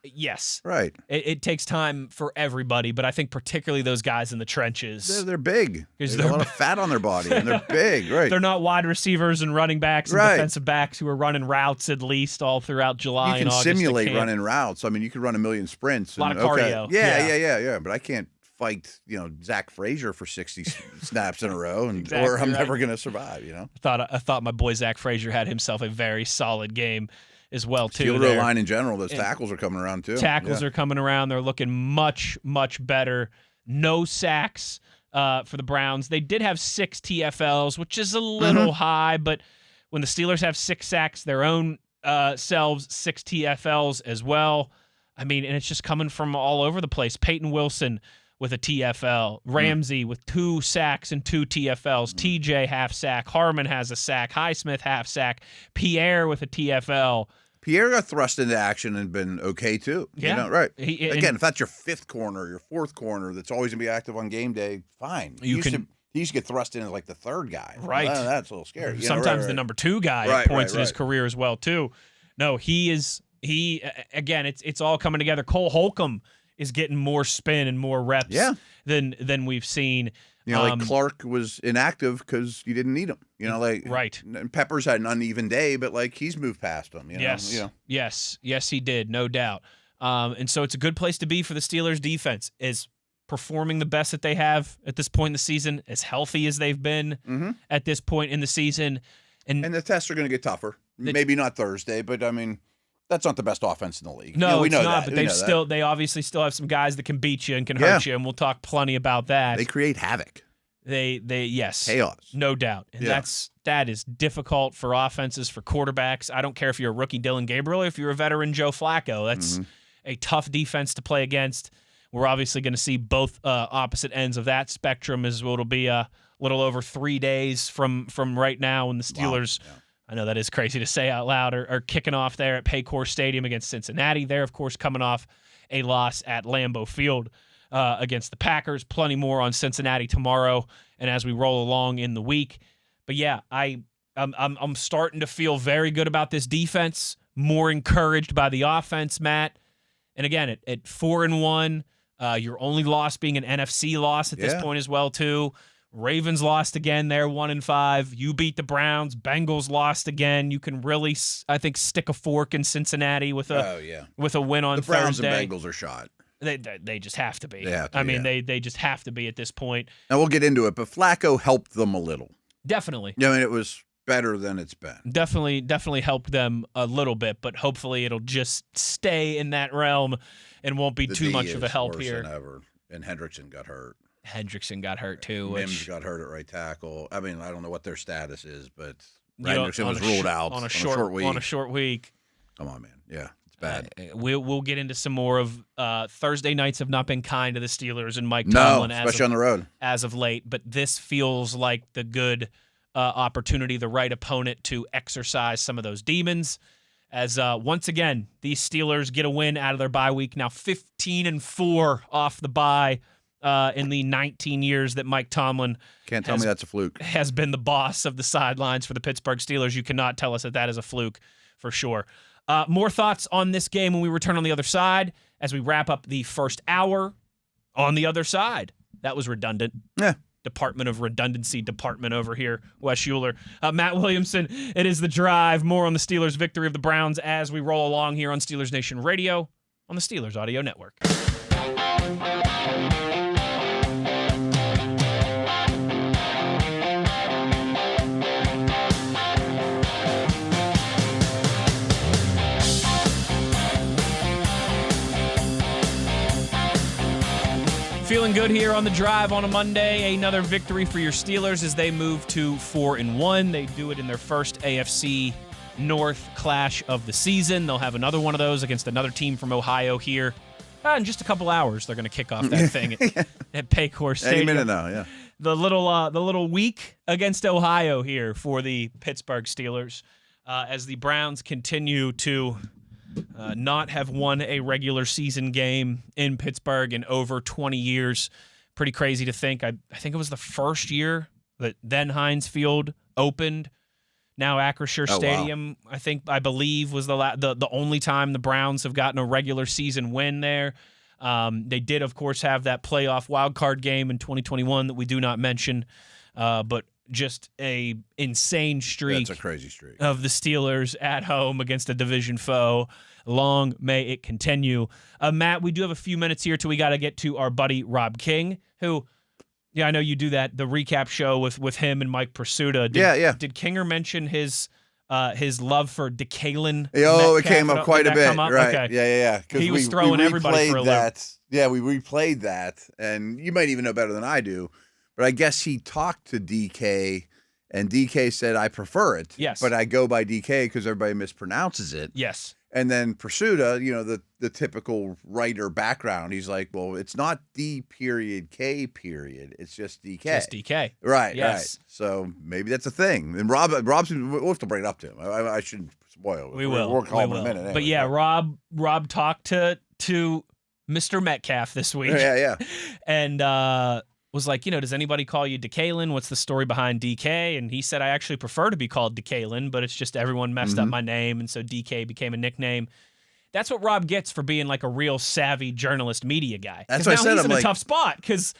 Yes, right. It takes time for everybody, but I think particularly those guys in the trenches. They're big. There's a lot of fat on their body, and they're big. Right. They're not wide receivers and running backs and defensive backs who are running routes at least all throughout July and August. You can simulate running routes. I mean, you could run a million sprints. A lot of cardio. Yeah. But I can't fight, Zach Frazier for 60 snaps in a row, or I'm never going to survive. I thought my boy Zach Frazier had himself a very solid game as well too. Steeler line in general, those tackles are coming around too. Tackles are coming around. They're looking much better. No sacks for the Browns. They did have 6 TFLs, which is a little high, but when the Steelers have 6 sacks, their own selves 6 TFLs as well. I mean, and it's just coming from all over the place. Peyton Wilson with a TFL, Ramsey with 2 sacks and 2 TFLs, TJ half sack, Harmon has a sack, Highsmith half sack, Pierre with a TFL. Pierre got thrust into action and been okay too. Yeah, right. Again, if that's your 5th corner, your 4th corner, that's always gonna be active on game day, fine. He He used to get thrust in as like the third guy. Right. That's a little scary. Sometimes the number 2 guy at points in his career as well, too. No, again, it's all coming together. Cole Holcomb is getting more spin and more reps than we've seen. Like Clark was inactive because you didn't need him. Right. Peppers had an uneven day, but like he's moved past him. Yes, he did, no doubt. And so it's a good place to be for the Steelers defense, is performing the best that they have at this point in the season, as healthy as they've been at this point in the season. And the tests are going to get tougher. Maybe not Thursday, but I mean, that's not the best offense in the league. No, we it's know not. that. But they obviously still have some guys that can beat you and can hurt you, and we'll talk plenty about that. They create havoc. Yes, chaos, no doubt, and that is difficult for offenses, for quarterbacks. I don't care if you're a rookie Dylan Gabriel or if you're a veteran Joe Flacco. That's a tough defense to play against. We're obviously going to see both opposite ends of that spectrum, as it'll be a little over 3 days from right now when the Steelers. Wow. Yeah. I know that is crazy to say out loud, are kicking off there at Paycor Stadium against Cincinnati. They're, of course, coming off a loss at Lambeau Field against the Packers. Plenty more on Cincinnati tomorrow and as we roll along in the week. But, yeah, I'm starting to feel very good about this defense, more encouraged by the offense, Matt. And, again, at 4-1, your only loss being an NFC loss at this point as well, too. Ravens lost again. They're 1-5. You beat the Browns. Bengals lost again. You can really, I think, stick a fork in Cincinnati with a win on Thursday. The Browns and Bengals are shot. They just have to be. They just have to be at this point. And we'll get into it, but Flacco helped them a little. Definitely. It was better than it's been. Definitely helped them a little bit, but hopefully it'll just stay in that realm and won't be too much of a help here. Than ever. And Hendrickson got hurt. Hendrickson got hurt too. Mims got hurt at right tackle. I mean, I don't know what their status is, but Hendrickson was ruled out on a short week. On a short week. Come on, man. Yeah, it's bad. We'll get into some more of Thursday nights have not been kind to the Steelers and Mike Tomlin, especially on the road as of late. But this feels like the good opportunity, the right opponent to exercise some of those demons. As once again, these Steelers get a win out of their bye week. Now 15-4 off the bye. In the 19 years that Mike Tomlin can't tell me that's a fluke, has been the boss of the sidelines for the Pittsburgh Steelers. You cannot tell us that is a fluke for sure. More thoughts on this game when we return on the other side as we wrap up the first hour on the other side. That was redundant. Yeah. Department of Redundancy department over here, Wes Uhler. Matt Williamson, it is The Drive. More on the Steelers' victory of the Browns as we roll along here on Steelers Nation Radio on the Steelers Audio Network. Feeling good here on The Drive on a Monday. Another victory for your Steelers as they move to 4-1. They do it in their first AFC North clash of the season. They'll have another one of those against another team from Ohio here. In just a couple hours, they're going to kick off that thing at Paycor Stadium. Any minute now, yeah. The little week against Ohio here for the Pittsburgh Steelers as the Browns continue to not have won a regular season game in Pittsburgh in over 20 years. Pretty crazy to think. I think it was the first year that then Heinz Field opened. Now Acrisure Stadium, wow. I believe, was the only time the Browns have gotten a regular season win there. They did, of course, have that playoff wildcard game in 2021 that we do not mention, but just a insane streak. That's a crazy streak of the Steelers at home against a division foe. Long may it continue. Matt, we do have a few minutes here till we got to get to our buddy Rob King, who, I know you do the recap show with him and Mike Pursuta. Did Kinger mention his love for DeKalen? Oh, it came up quite a bit. Right. Okay. Yeah. He was throwing everybody for a loop. Yeah, we replayed that, and you might even know better than I do. But I guess he talked to DK, and DK said, I prefer it. Yes. But I go by DK because everybody mispronounces it. Yes. And then Pursuta, the typical writer background, he's like, well, it's not D.K. It's just DK. Just DK. Right, yes. Right. So maybe that's a thing. And Rob's, we'll have to bring it up to him. I shouldn't spoil it. We will. We'll call him in a minute. Anyway. But yeah, Rob talked to Mr. Metcalf this week. Yeah. And was like, does anybody call you DeKalen? What's the story behind DK? And he said, I actually prefer to be called DeKalen, but it's just everyone messed up my name, and so DK became a nickname. That's what Rob gets for being like a real savvy journalist media guy. That's what I said. He's I'm in a tough spot because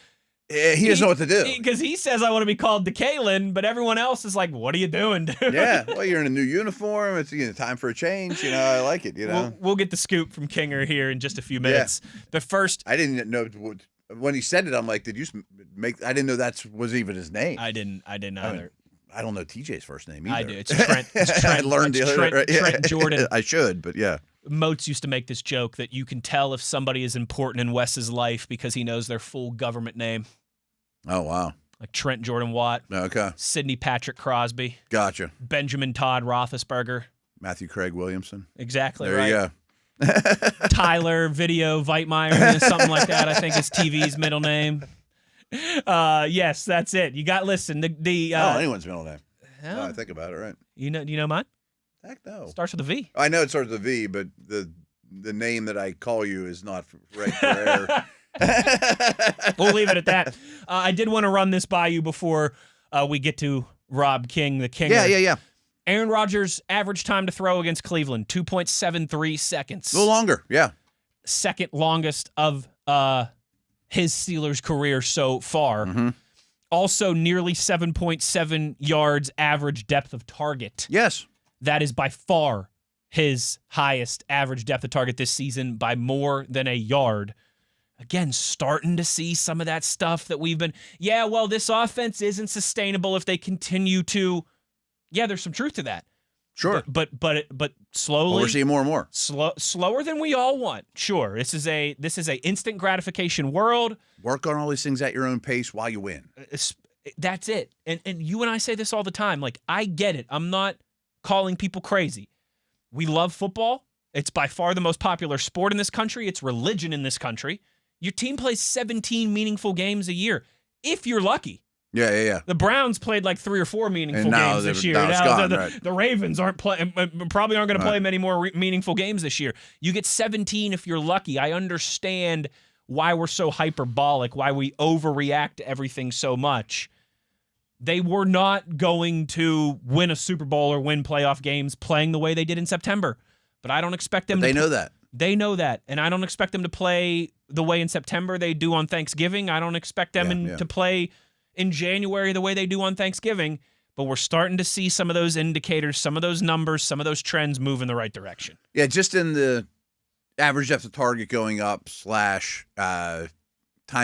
he doesn't know what to do. Because he says, I want to be called DeKalen, but everyone else is like, what are you doing, dude? Yeah, well, you're in a new uniform. It's time for a change. I like it. We'll get the scoop from Kinger here in just a few minutes. Yeah. But first, I didn't know when he said it. I'm like, did you make? I didn't know that was even his name. I didn't either. I don't know TJ's first name either. I do. It's Trent. I learned Trent Jordan. I should, but yeah. Moats used to make this joke that you can tell if somebody is important in Wes's life because he knows their full government name. Oh, wow. Like Trent Jordan Watt. Okay. Sidney Patrick Crosby. Gotcha. Benjamin Todd Roethlisberger. Matthew Craig Williamson. Exactly there right. There you go. Tyler Video Weitmeyer, something like that, I think is TV's middle name. Yes, that's it. You got, listen, anyone's middle name. Hell, No, I think about it, right? Do you know mine? Heck no. Starts with a V. I know it starts with a V, but the name that I call you is not right for air. We'll leave it at that. I did want to run this by you before we get to Rob King, the king. Yeah. Aaron Rodgers' average time to throw against Cleveland, 2.73 seconds. A little longer, yeah. Second longest of his Steelers' career so far. Mm-hmm. Also, nearly 7.7 yards average depth of target. Yes. That is by far his highest average depth of target this season by more than a yard. Again, starting to see some of that stuff that we've been, this offense isn't sustainable if they continue to, there's some truth to that. Sure. But slowly. Well, we're seeing more and more. Slower than we all want. Sure. This is a instant gratification world. Work on all these things at your own pace while you win. That's it. And you and I say this all the time. Like, I get it. I'm not calling people crazy. We love football. It's by far the most popular sport in this country. It's religion in this country. Your team plays 17 meaningful games a year, if you're lucky. Yeah. The Browns played like 3 or 4 meaningful games this year. The Ravens probably aren't going to play many more meaningful games this year. You get 17 if you're lucky. I understand why we're so hyperbolic, why we overreact to everything so much. They were not going to win a Super Bowl or win playoff games playing the way they did in September. But I don't expect them to. They know that. They know that. And I don't expect them to play the way in September they do on Thanksgiving. I don't expect them to play in January the way they do on Thanksgiving. But we're starting to see some of those indicators, some of those numbers, some of those trends move in the right direction. Yeah, just in the average depth of target going up / time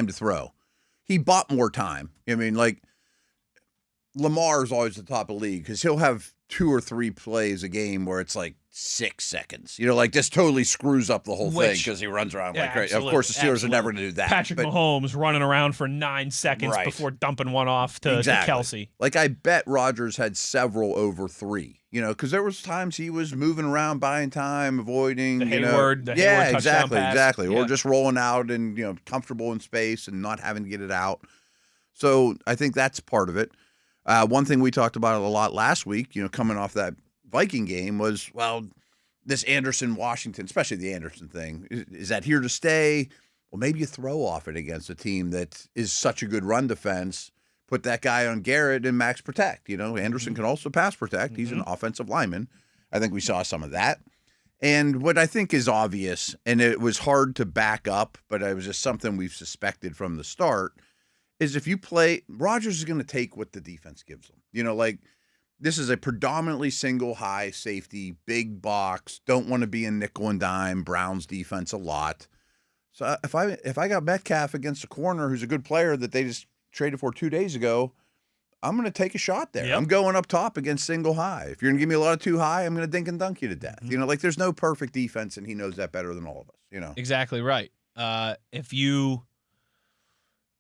to throw. He bought more time. I mean, like, Lamar is always the top of the league because he'll have 2 or 3 plays a game where it's like 6 seconds. Just totally screws up the whole thing because he runs around like crazy. Of course, the Steelers are never going to do that. Patrick Mahomes running around for 9 seconds before dumping one off to Kelsey. Like, I bet Rodgers had several over 3. Because there was times he was moving around, buying time, avoiding. The Hayward touchdown pass. Exactly. Yeah. Or just rolling out and comfortable in space and not having to get it out. So I think that's part of it. One thing we talked about a lot last week, coming off that Viking game was, this Anderson-Washington, especially the Anderson thing, is that here to stay? Well, maybe you throw off it against a team that is such a good run defense. Put that guy on Garrett and max protect. Anderson can also pass protect. He's an offensive lineman. I think we saw some of that. And what I think is obvious, and it was hard to back up, but it was just something we've suspected from the start, is if you play, Rodgers is going to take what the defense gives him. This is a predominantly single high safety, big box, don't want to be in nickel and dime, Browns defense a lot. So if I got Metcalf against a corner who's a good player that they just traded for 2 days ago, I'm going to take a shot there. Yep. I'm going up top against single high. If you're going to give me a lot of too high, I'm going to dink and dunk you to death. There's no perfect defense, and he knows that better than all of us. Exactly right.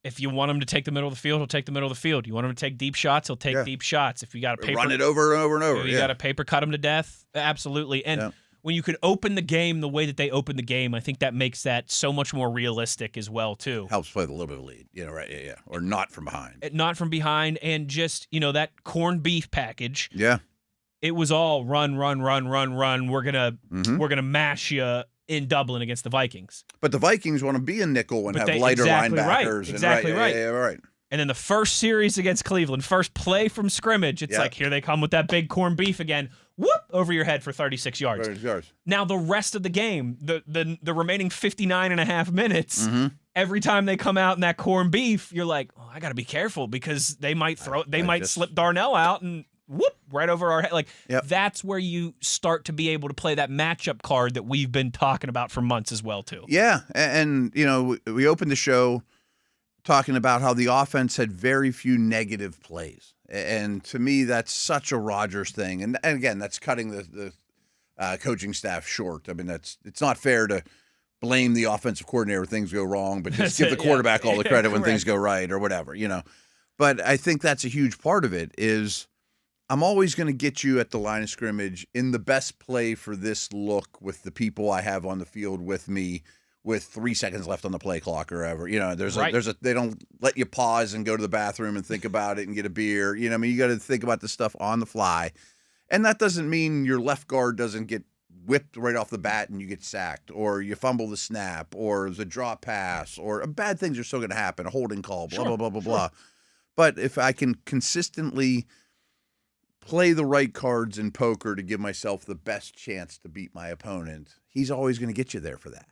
If you want him to take the middle of the field, he'll take the middle of the field. You want him to take deep shots, he'll take deep shots. If you got to run it over and over and over, you got to paper cut him to death. Absolutely. And when you could open the game the way that they opened the game, I think that makes that so much more realistic as well too. Helps play with a little bit of lead, right? Yeah. Or not from behind. Not from behind, and just that corned beef package. Yeah. It was all run. We're gonna mash you in Dublin against the Vikings. But the Vikings want to be a nickel and have lighter linebackers. Exactly right. Yeah, right. And then the first series against Cleveland, first play from scrimmage, it's like, here they come with that big corned beef again. Whoop, over your head for 36 yards. 36 yards. Now, the rest of the game, the remaining 59 and a half minutes, every time they come out in that corned beef, you're like, I got to be careful because they might slip Darnell out and whoop, right over our head. Like, that's where you start to be able to play that matchup card that we've been talking about for months as well, too. Yeah, and we opened the show talking about how the offense had very few negative plays. And to me, that's such a Rodgers thing. And again, that's cutting the coaching staff short. I mean, it's not fair to blame the offensive coordinator when things go wrong, but just give the quarterback all the credit when things go right or whatever, But I think that's a huge part of it is I'm always going to get you at the line of scrimmage in the best play for this look with the people I have on the field with me with 3 seconds left on the play clock or whatever. They don't let you pause and go to the bathroom and think about it and get a beer. You got to think about this stuff on the fly. And that doesn't mean your left guard doesn't get whipped right off the bat and you get sacked or you fumble the snap or there's a drop pass or bad things are still going to happen, a holding call, blah, blah, blah, blah, blah. But if I can consistently play the right cards in poker to give myself the best chance to beat my opponent, he's always going to get you there for that.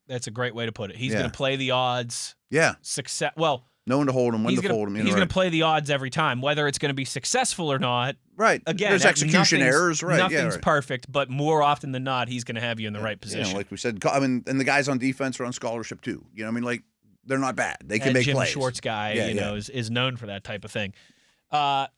That's a great way to put it. He's going to play the odds. Yeah. Success. Well, know when to hold him, when to fold him. He's going to play the odds every time, whether it's going to be successful or not. Right. Again, there's execution errors. Right. Nothing's perfect, but more often than not, he's going to have you in the right position. Like we said, and the guys on defense are on scholarship too. They're not bad. They can make Jim plays. Schwartz guy, is known for that type of thing.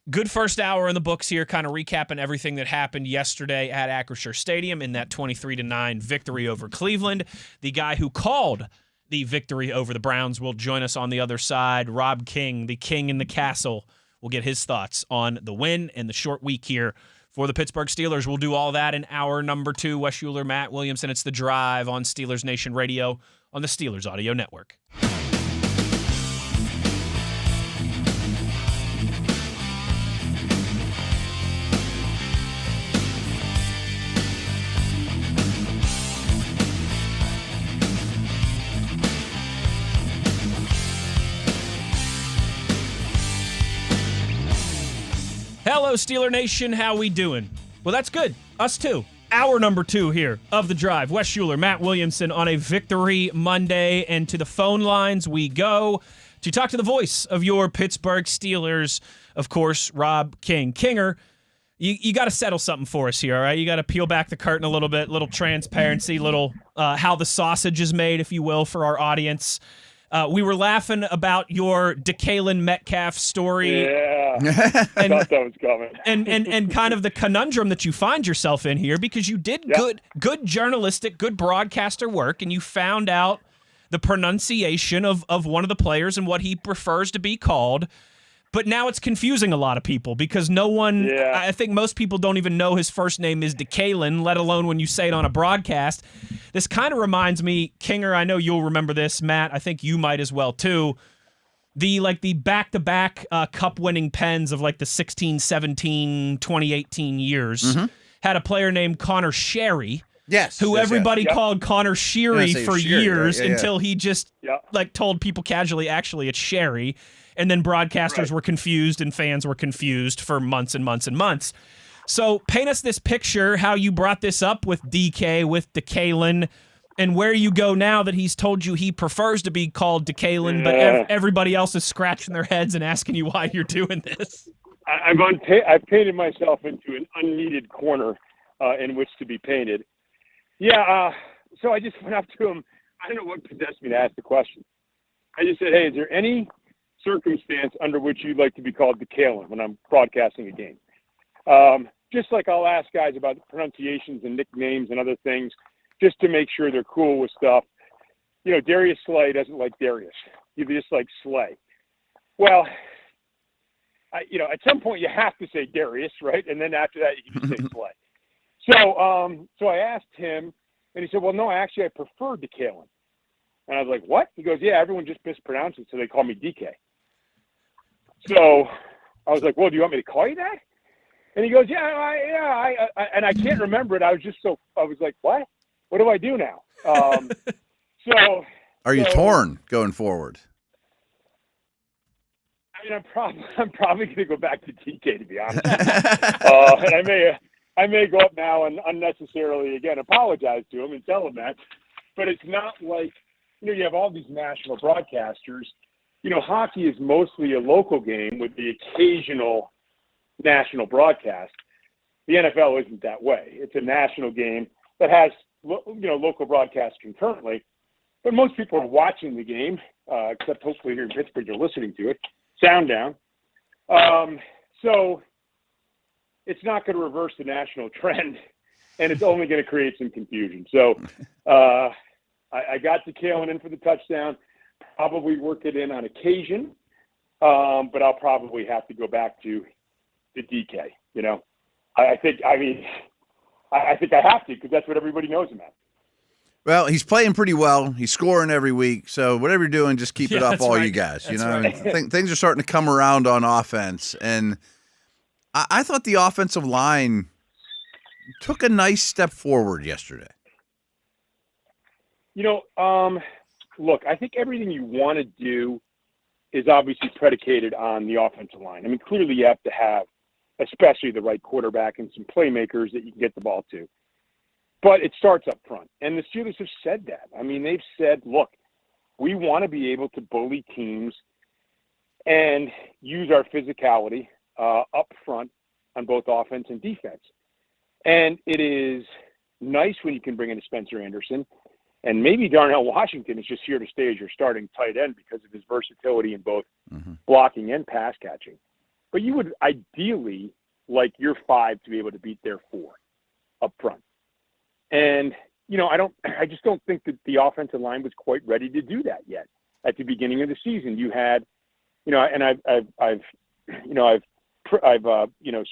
Good first hour in the books here, kind of recapping everything that happened yesterday at Acrisure Stadium in that 23-9 victory over Cleveland. The guy who called the victory over the Browns will join us on the other side. Rob King, the king in the castle, will get his thoughts on the win and the short week here for the Pittsburgh Steelers. We'll do all that in hour number 2. Wes Uhler, Matt Williamson. It's The Drive on Steelers Nation Radio on the Steelers Audio Network. Hello, Steeler Nation. How we doing? Well, that's good. Us too. Hour number 2 here of The Drive. Wes Uhler, Matt Williamson on a Victory Monday. And to the phone lines we go to talk to the voice of your Pittsburgh Steelers, of course, Rob King. Kinger, you got to settle something for us here, all right? You got to peel back the curtain a little bit, little transparency, little how the sausage is made, if you will, for our audience. We were laughing about your DeKalen Metcalf story. Yeah, I thought that was coming. and kind of the conundrum that you find yourself in here because you did good journalistic, good broadcaster work, and you found out the pronunciation of one of the players and what he prefers to be called. But now it's confusing a lot of people because I think most people don't even know his first name is DeKalen, let alone when you say it on a broadcast. This kind of reminds me, Kinger, I know you'll remember this, Matt, I think you might as well too. The back-to-back cup-winning Pens of the 16, 17, 2018 years had a player named Connor Sherry. Yes. Who everybody called Connor Sheary for years until he just told people casually, actually, it's Sherry. And then broadcasters were confused and fans were confused for months and months and months. So paint us this picture, how you brought this up with DK, with DeKalen, and where you go now that he's told you he prefers to be called DeKalen, but everybody else is scratching their heads and asking you why you're doing this. I've painted myself into an unneeded corner in which to be painted. Yeah, so I just went up to him. I don't know what possessed me to ask the question. I just said, hey, is there any circumstance under which you'd like to be called DeKalen when I'm broadcasting a game? Just like I'll ask guys about pronunciations and nicknames and other things just to make sure they're cool with stuff. Darius Slay doesn't like Darius. You just like Slay. Well, at some point you have to say Darius, right? And then after that you can say Slay. So I asked him, and he said, well, no, actually I prefer DeKalen. And I was like, what? He goes, yeah, everyone just mispronounces it, so they call me DK. So I was like, well, do you want me to call you that? And he goes, and I can't remember it. I was like, what? What do I do now? Are you torn going forward? mean, I'm probably going to go back to DK, to be honest. And I may go up now and unnecessarily again apologize to him and tell him that. But it's not like, you have all these national broadcasters. Hockey is mostly a local game with the occasional national broadcast. The NFL isn't that way. It's a national game that has, local broadcasts concurrently. But most people are watching the game, except hopefully here in Pittsburgh you're listening to it, sound down. So it's not going to reverse the national trend, and it's only going to create some confusion. So I got DeKalen in for the touchdown, probably work it in on occasion, but I'll probably have to go back to the DK. I think I have to because that's what everybody knows him at. Well, he's playing pretty well. He's scoring every week. So whatever you're doing, just keep it up, all right. you guys. That's right. Things are starting to come around on offense. And I thought the offensive line took a nice step forward yesterday. Look, I think everything you want to do is obviously predicated on the offensive line. I mean, clearly you have to have, especially the right quarterback and some playmakers that you can get the ball to. But it starts up front. And the Steelers have said that. I mean, they've said, look, we want to be able to bully teams and use our physicality up front on both offense and defense. And it is nice when you can bring in a Spencer Anderson. And maybe Darnell Washington is just here to stay as your starting tight end because of his versatility in both blocking and pass catching. But you would ideally like your 5 to be able to beat their 4 up front. And, I just don't think that the offensive line was quite ready to do that yet. At the beginning of the season, you had, and I've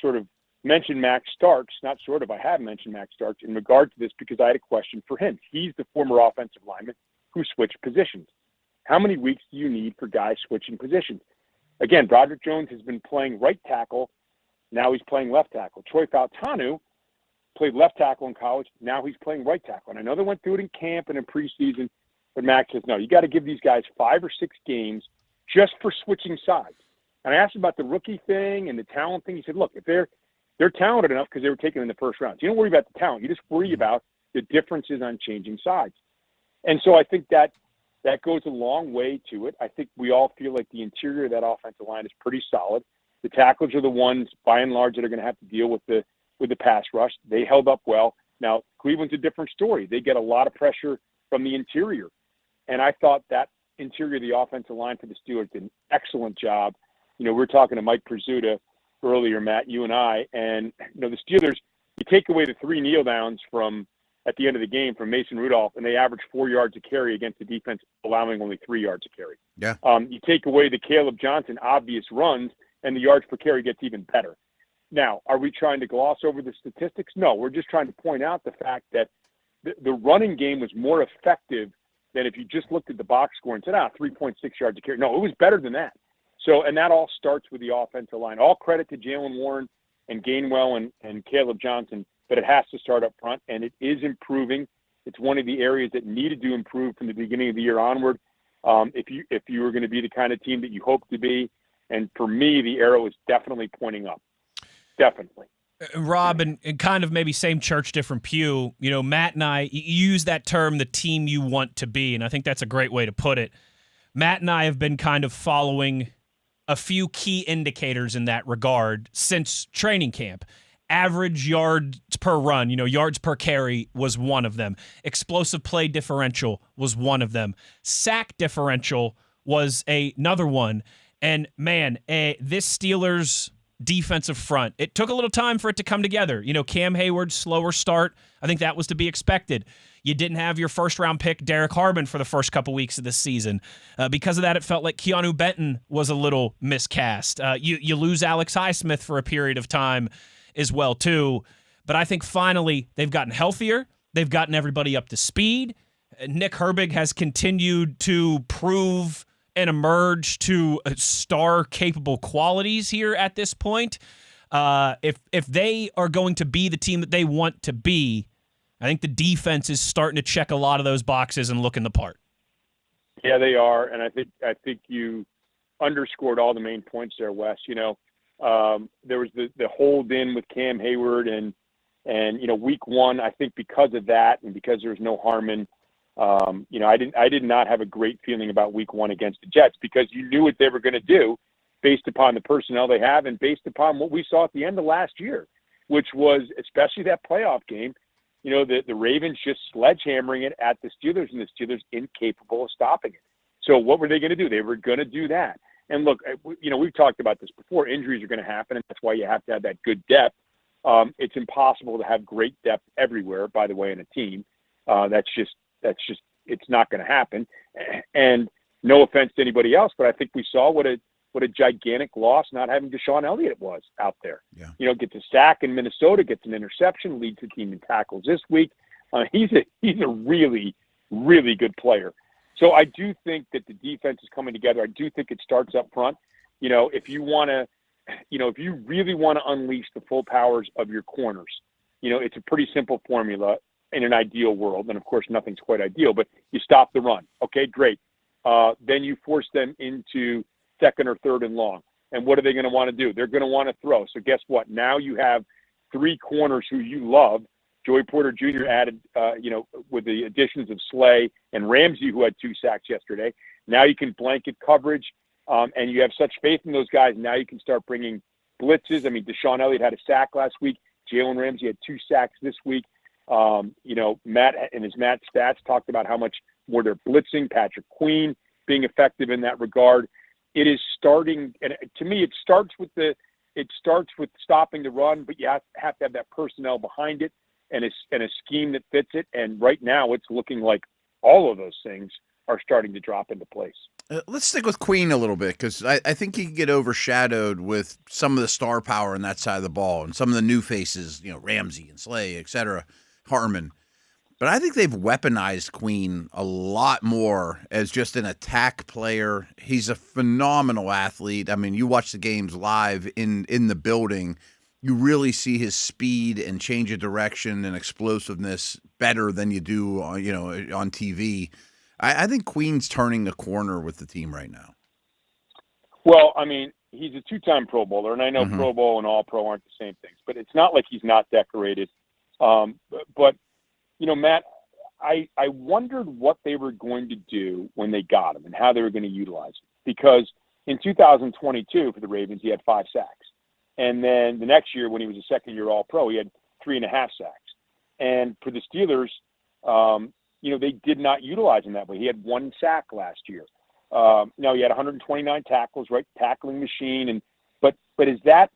sort of mentioned Max Starks, not sort of, I have mentioned Max Starks in regard to this because I had a question for him. He's the former offensive lineman who switched positions. How many weeks do you need for guys switching positions? Again, Broderick Jones has been playing right tackle. Now he's playing left tackle. Troy Fautanu played left tackle in college. Now he's playing right tackle. And I know they went through it in camp and in preseason, but Max says, no, you got to give these guys 5 or 6 games just for switching sides. And I asked him about the rookie thing and the talent thing. He said, look, if they're talented enough because they were taken in the first round. So you don't worry about the talent. You just worry about the differences on changing sides. And so I think that goes a long way to it. I think we all feel like the interior of that offensive line is pretty solid. The tackles are the ones, by and large, that are going to have to deal with the pass rush. They held up well. Now, Cleveland's a different story. They get a lot of pressure from the interior. And I thought that interior of the offensive line for the Steelers did an excellent job. We were talking to Mike Prizzuta earlier, Matt, you and I, and, the Steelers, you take away the 3 kneel downs from at the end of the game from Mason Rudolph, and they average 4 yards a carry against the defense, allowing only 3 yards a carry. Yeah. You take away the Caleb Johnson obvious runs, and the yards per carry gets even better. Now, are we trying to gloss over the statistics? No, we're just trying to point out the fact that the running game was more effective than if you just looked at the box score and said, 3.6 yards a carry. No, it was better than that. So, and that all starts with the offensive line. All credit to Jalen Warren and Gainwell and Caleb Johnson, but it has to start up front, and it is improving. It's one of the areas that needed to improve from the beginning of the year onward. If you were going to be the kind of team that you hope to be, and for me, the arrow is definitely pointing up. Definitely. Rob, and kind of maybe same church, different pew, Matt and I use that term, the team you want to be, and I think that's a great way to put it. Matt and I have been kind of following a few key indicators in that regard since training camp. Average yards per run, yards per carry was one of them. Explosive play differential was one of them. Sack differential was another one. And, man, this Steelers defensive front, it took a little time for it to come together. Cam Hayward's slower start, I think that was to be expected. You didn't have your first-round pick, Derek Harbin, for the first couple weeks of this season. Because of that, it felt like Keanu Benton was a little miscast. You lose Alex Highsmith for a period of time as well, too. But I think finally they've gotten healthier. They've gotten everybody up to speed. Nick Herbig has continued to prove and emerge to star-capable qualities here at this point. If they are going to be the team that they want to be, I think the defense is starting to check a lot of those boxes and looking the part. Yeah, they are, and I think you underscored all the main points there, Wes. There was the hold in with Cam Hayward and week one, I think because of that and because there was no Harmon, I did not have a great feeling about week one against the Jets because you knew what they were going to do based upon the personnel they have and based upon what we saw at the end of last year, which was especially that playoff game, the Ravens just sledgehammering it at the Steelers and the Steelers incapable of stopping it. So what were they going to do? They were going to do that. And look, we've talked about this before. Injuries are going to happen, and that's why you have to have that good depth. It's impossible to have great depth everywhere, by the way, in a team. That's just it's not going to happen. And no offense to anybody else, but I think we saw what a gigantic loss not having Deshaun Elliott was out there. Yeah. Gets a sack in Minnesota, gets an interception, leads the team in tackles this week. He's a really, really good player. So I do think that the defense is coming together. I do think it starts up front. If you really want to unleash the full powers of your corners, it's a pretty simple formula in an ideal world. And of course, nothing's quite ideal, but you stop the run. Okay, great. Then you force them into second or third and long. And what are they going to want to do? They're going to want to throw. So guess what? Now you have three corners who you love. Joey Porter Jr. added, with the additions of Slay and Ramsey, who had 2 sacks yesterday. Now you can blanket coverage, and you have such faith in those guys. Now you can start bringing blitzes. I mean, Deshaun Elliott had a sack last week. Jalen Ramsey had 2 sacks this week. Matt and his Matt Stats talked about how much more they're blitzing. Patrick Queen being effective in that regard. It is starting, and to me, it starts with stopping the run, but you have to have that personnel behind it and a scheme that fits it. And right now, it's looking like all of those things are starting to drop into place. Let's stick with Queen a little bit because I think he can get overshadowed with some of the star power on that side of the ball and some of the new faces, Ramsey and Slay, et cetera, Harmon. But I think they've weaponized Queen a lot more as just an attack player. He's a phenomenal athlete. I mean, you watch the games live in the building, you really see his speed and change of direction and explosiveness better than you do on TV. I think Queen's turning the corner with the team right now. Well, I mean, he's a 2-time Pro Bowler, and I know Pro Bowl and All-Pro aren't the same things, but it's not like he's not decorated. But Matt, I wondered what they were going to do when they got him and how they were going to utilize him. Because in 2022 for the Ravens, he had 5 sacks. And then the next year when he was a second-year All-Pro, he had 3.5 sacks. And for the Steelers, they did not utilize him that way. He had 1 sack last year. Now he had 129 tackles, right? Tackling machine. But is that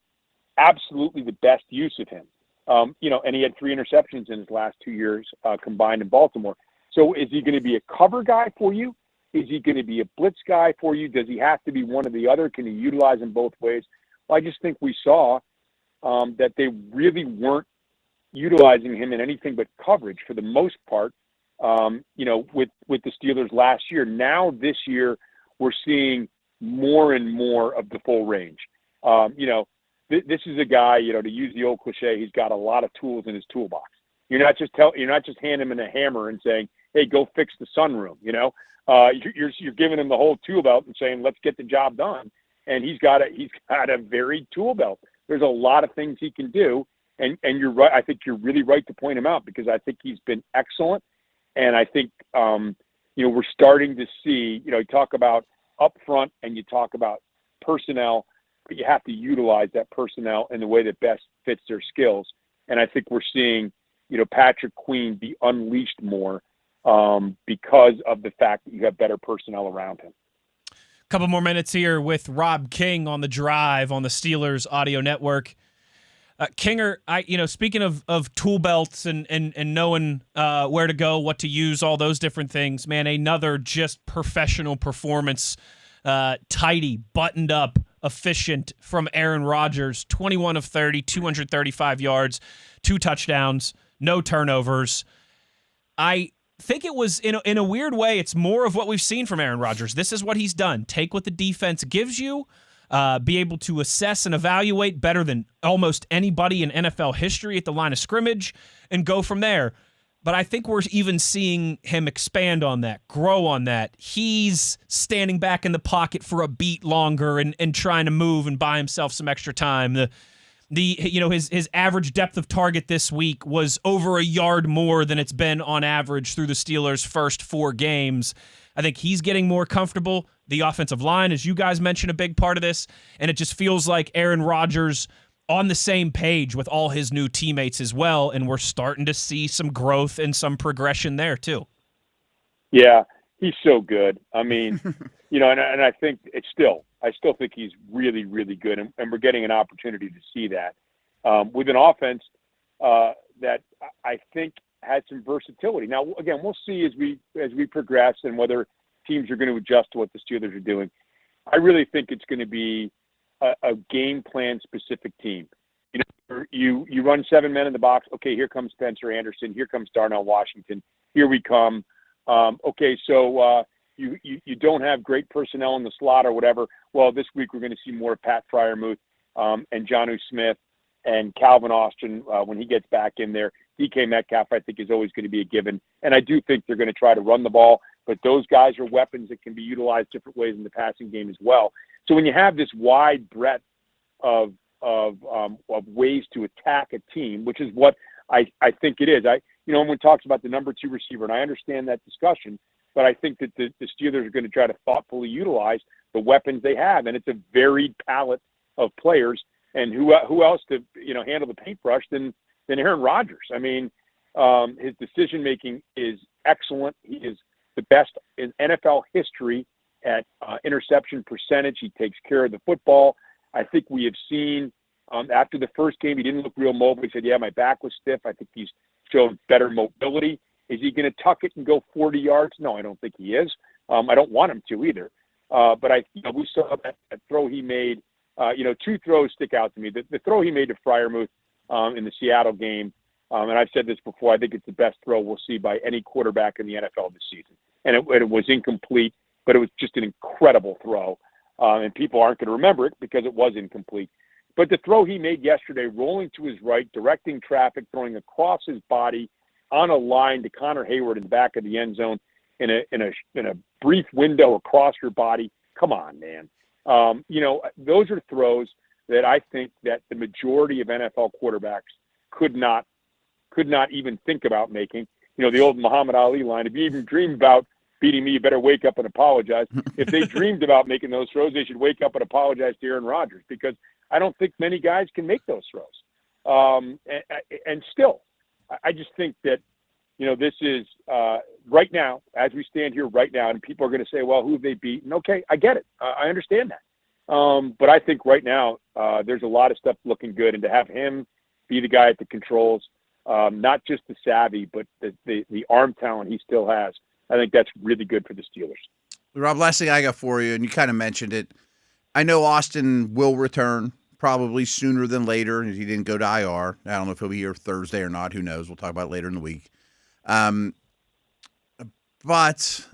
absolutely the best use of him? And he had 3 interceptions in his last 2 years combined in Baltimore. So is he going to be a cover guy for you? Is he going to be a blitz guy for you? Does he have to be one or the other? Can he utilize him both ways? Well, I just think we saw that they really weren't utilizing him in anything but coverage for the most part, with the Steelers last year. Now this year, we're seeing more and more of the full range. This is a guy, to use the old cliche, he's got a lot of tools in his toolbox. You're not just handing him a hammer and saying, "Hey, go fix the sunroom." You're giving him the whole tool belt and saying, "Let's get the job done." And he's got a varied tool belt. There's a lot of things he can do, and you're right. I think you're really right to point him out because I think he's been excellent, and I think we're starting to see. You talk about up front and you talk about personnel. But you have to utilize that personnel in the way that best fits their skills. And I think we're seeing, Patrick Queen be unleashed more because of the fact that you have better personnel around him. A couple more minutes here with Rob King on the Drive on the Steelers Audio Network. Kinger, speaking of tool belts and knowing where to go, what to use, all those different things, man, another just professional performance, tidy, buttoned up, efficient from Aaron Rodgers, 21 of 30, 235 yards, 2 touchdowns, no turnovers. I think it was, in a weird way, it's more of what we've seen from Aaron Rodgers. This is what he's done. Take what the defense gives you, be able to assess and evaluate better than almost anybody in NFL history at the line of scrimmage, and go from there. But I think we're even seeing him expand on that, grow on that. He's standing back in the pocket for a beat longer and trying to move and buy himself some extra time. His average depth of target this week was over a yard more than it's been on average through the Steelers' first 4 games. I think he's getting more comfortable. The offensive line, as you guys mentioned, a big part of this, and it just feels like Aaron Rodgers on the same page with all his new teammates as well, and we're starting to see some growth and some progression there too. Yeah, he's so good. I mean, and I think I still think he's really, really good, and we're getting an opportunity to see that with an offense that I think has some versatility. Now, again, we'll see as we progress and whether teams are going to adjust to what the Steelers are doing. I really think it's going to be a game plan specific team. You run 7 men in the box. Okay, here comes Spencer Anderson. Here comes Darnell Washington. Here we come. Okay, so you don't have great personnel in the slot or whatever. Well, this week we're going to see more of Pat Freiermuth and Jonnu Smith and Calvin Austin when he gets back in there. DK Metcalf, I think, is always going to be a given. And I do think they're going to try to run the ball, but those guys are weapons that can be utilized different ways in the passing game as well. So when you have this wide breadth of ways to attack a team, which is what I think it is. Everyone talks about the number 2 receiver, and I understand that discussion, but I think that the Steelers are going to try to thoughtfully utilize the weapons they have, and it's a varied palette of players. And who else to handle the paintbrush than Aaron Rodgers? I mean, his decision making is excellent. He is the best in NFL history at interception percentage. He takes care of the football. I think we have seen after the first game, he didn't look real mobile. He said, yeah, my back was stiff. I think he's showed better mobility. Is he going to tuck it and go 40 yards? No, I don't think he is. I don't want him to either. But we saw that throw he made. 2 throws stick out to me. The throw he made to Freiermuth in the Seattle game, and I've said this before, I think it's the best throw we'll see by any quarterback in the NFL this season. And it was incomplete, but it was just an incredible throw. And people aren't going to remember it because it was incomplete. But the throw he made yesterday, rolling to his right, directing traffic, throwing across his body on a line to Connor Hayward in the back of the end zone in a brief window across your body. Come on, man. Those are throws that I think that the majority of NFL quarterbacks could not even think about making. The old Muhammad Ali line, if you even dream about beating me, you better wake up and apologize. If they dreamed about making those throws, they should wake up and apologize to Aaron Rodgers, because I don't think many guys can make those throws. And still, I just think that, this is right now, as we stand here right now, and people are going to say, well, who have they beaten? Okay, I get it. I understand that. But I think right now there's a lot of stuff looking good, and to have him be the guy at the controls, not just the savvy, but the arm talent he still has, I think that's really good for the Steelers. Rob, last thing I got for you, and you kind of mentioned it. I know Austin will return probably sooner than later. He didn't go to IR. I don't know if he'll be here Thursday or not. Who knows? We'll talk about it later in the week. But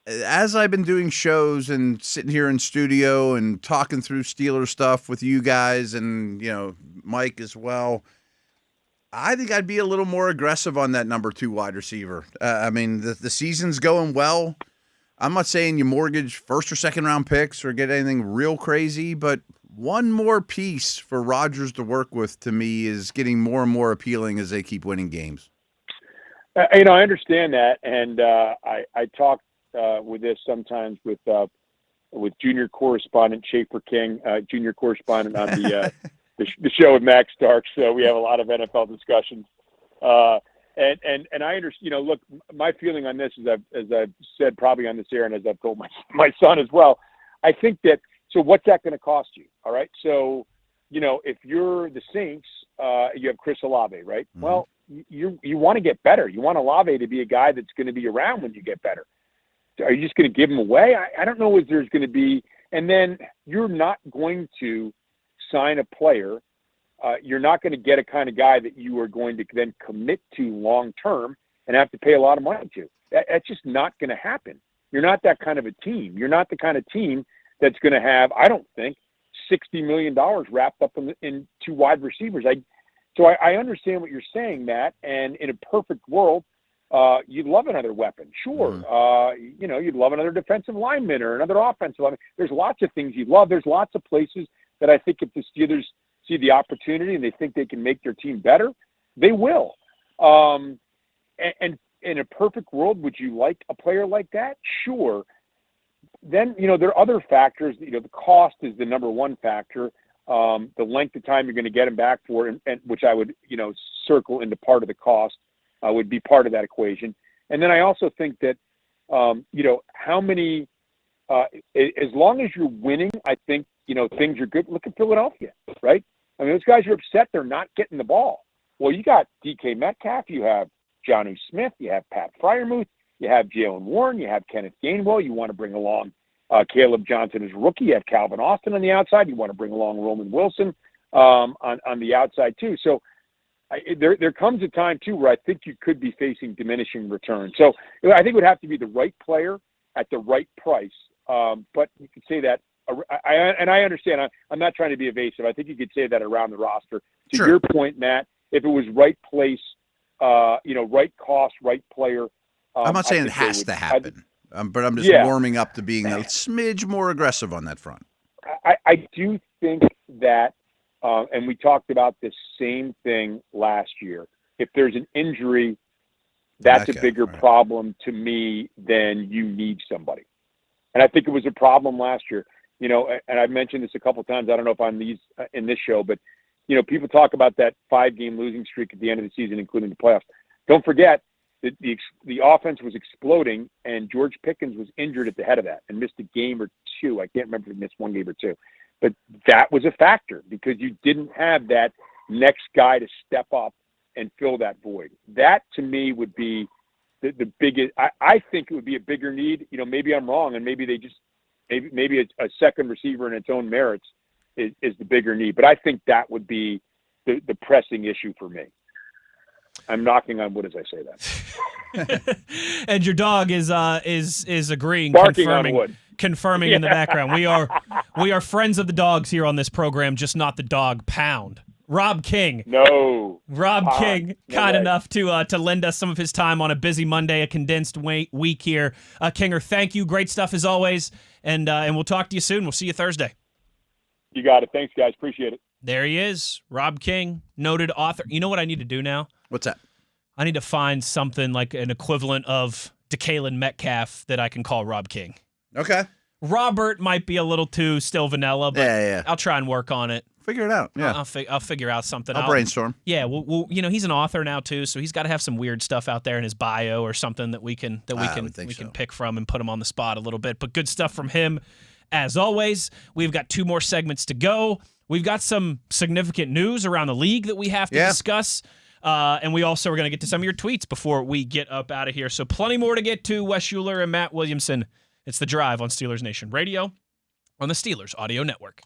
as I've been doing shows and sitting here in studio and talking through Steelers stuff with you guys and, Mike as well, I think I'd be a little more aggressive on that number 2 wide receiver. The season's going well. I'm not saying you mortgage first or second round picks or get anything real crazy, but one more piece for Rodgers to work with, to me, is getting more and more appealing as they keep winning games. I understand that, and I talk with this sometimes with junior correspondent Schaefer King, junior correspondent on the show with Max Starks. So we have a lot of NFL discussions, and I understand. Look, my feeling on this is, as I've said probably on this air, and as I've told my son as well, I think that. So what's that going to cost you? All right, so if you're the Saints, you have Chris Olave, right? Mm-hmm. Well, you want to get better. You want Olave to be a guy that's going to be around when you get better. Are you just going to give him away? I don't know if there's going to be. And then you're not going to sign a player. You're not going to get a kind of guy that you are going to then commit to long term and have to pay a lot of money to. That's just not going to happen. You're not that kind of a team. You're not the kind of team that's going to have, I don't think, $60 million wrapped up in 2 wide receivers. So I understand what you're saying, Matt, and in a perfect world, You'd love another weapon, sure. You'd love another defensive lineman or another offensive lineman. There's lots of things you'd love. There's lots of places that I think if the Steelers see the opportunity and they think they can make their team better, they will. And in a perfect world, would you like a player like that? Sure. Then, there are other factors. The cost is the number one factor. The length of time you're going to get him back for, and which I would, circle into part of the cost, would be part of that equation. And then I also think that, how many, as long as you're winning, I think, things are good. Look at Philadelphia, right? I mean, those guys are upset they're not getting the ball. Well, you got DK Metcalf, you have Jonnu Smith, you have Pat Freiermuth, you have Jalen Warren, you have Kenneth Gainwell. You want to bring along Caleb Johnson as rookie. You have Calvin Austin on the outside. You want to bring along Roman Wilson on the outside too. So there comes a time too where I think you could be facing diminishing returns. So I think it would have to be the right player at the right price. But you could say that, and I understand. I'm not trying to be evasive. I think you could say that around the roster. To your point, Matt, if it was right place, right cost, right player. I'm not saying it has to happen, but I'm just warming up to being a smidge more aggressive on that front. I do think that, and we talked about the same thing last year. If there's an injury, that's a bigger problem to me than you need somebody. And I think it was a problem last year. And I've mentioned this a couple of times. I don't know if I'm in this show, but people talk about that 5-game losing streak at the end of the season, including the playoffs. Don't forget that the offense was exploding, and George Pickens was injured at the head of that and missed a game or two. I can't remember if he missed one game or two, but that was a factor because you didn't have that next guy to step up and fill that void. That to me would be the biggest. I think it would be a bigger need. Maybe I'm wrong, and maybe they just maybe a second receiver in its own merits is the bigger need. But I think that would be the pressing issue for me. I'm knocking on wood as I say that. And your dog is agreeing, barking on wood, confirming in the background. We are friends of the dogs here on this program, just not the dog pound. Rob King. No. Rob King, kind enough to lend us some of his time on a busy Monday, a condensed week here. Kinger, thank you. Great stuff as always. And we'll talk to you soon. We'll see you Thursday. You got it. Thanks, guys. Appreciate it. There he is, Rob King, noted author. You know what I need to do now? What's that? I need to find something like an equivalent of DeKalin Metcalf that I can call Rob King. Okay. Robert might be a little too still vanilla, but yeah. I'll try and work on it. Figure it out. Yeah, I'll figure out something. I'll brainstorm. Yeah, well, he's an author now too, so he's got to have some weird stuff out there in his bio or something that we can pick from and put him on the spot a little bit. But good stuff from him, as always. We've got 2 more segments to go. We've got some significant news around the league that we have to discuss. And we also are going to get to some of your tweets before we get up out of here. So plenty more to get to. Wes Uhler and Matt Williamson. It's The Drive on Steelers Nation Radio on the Steelers Audio Network.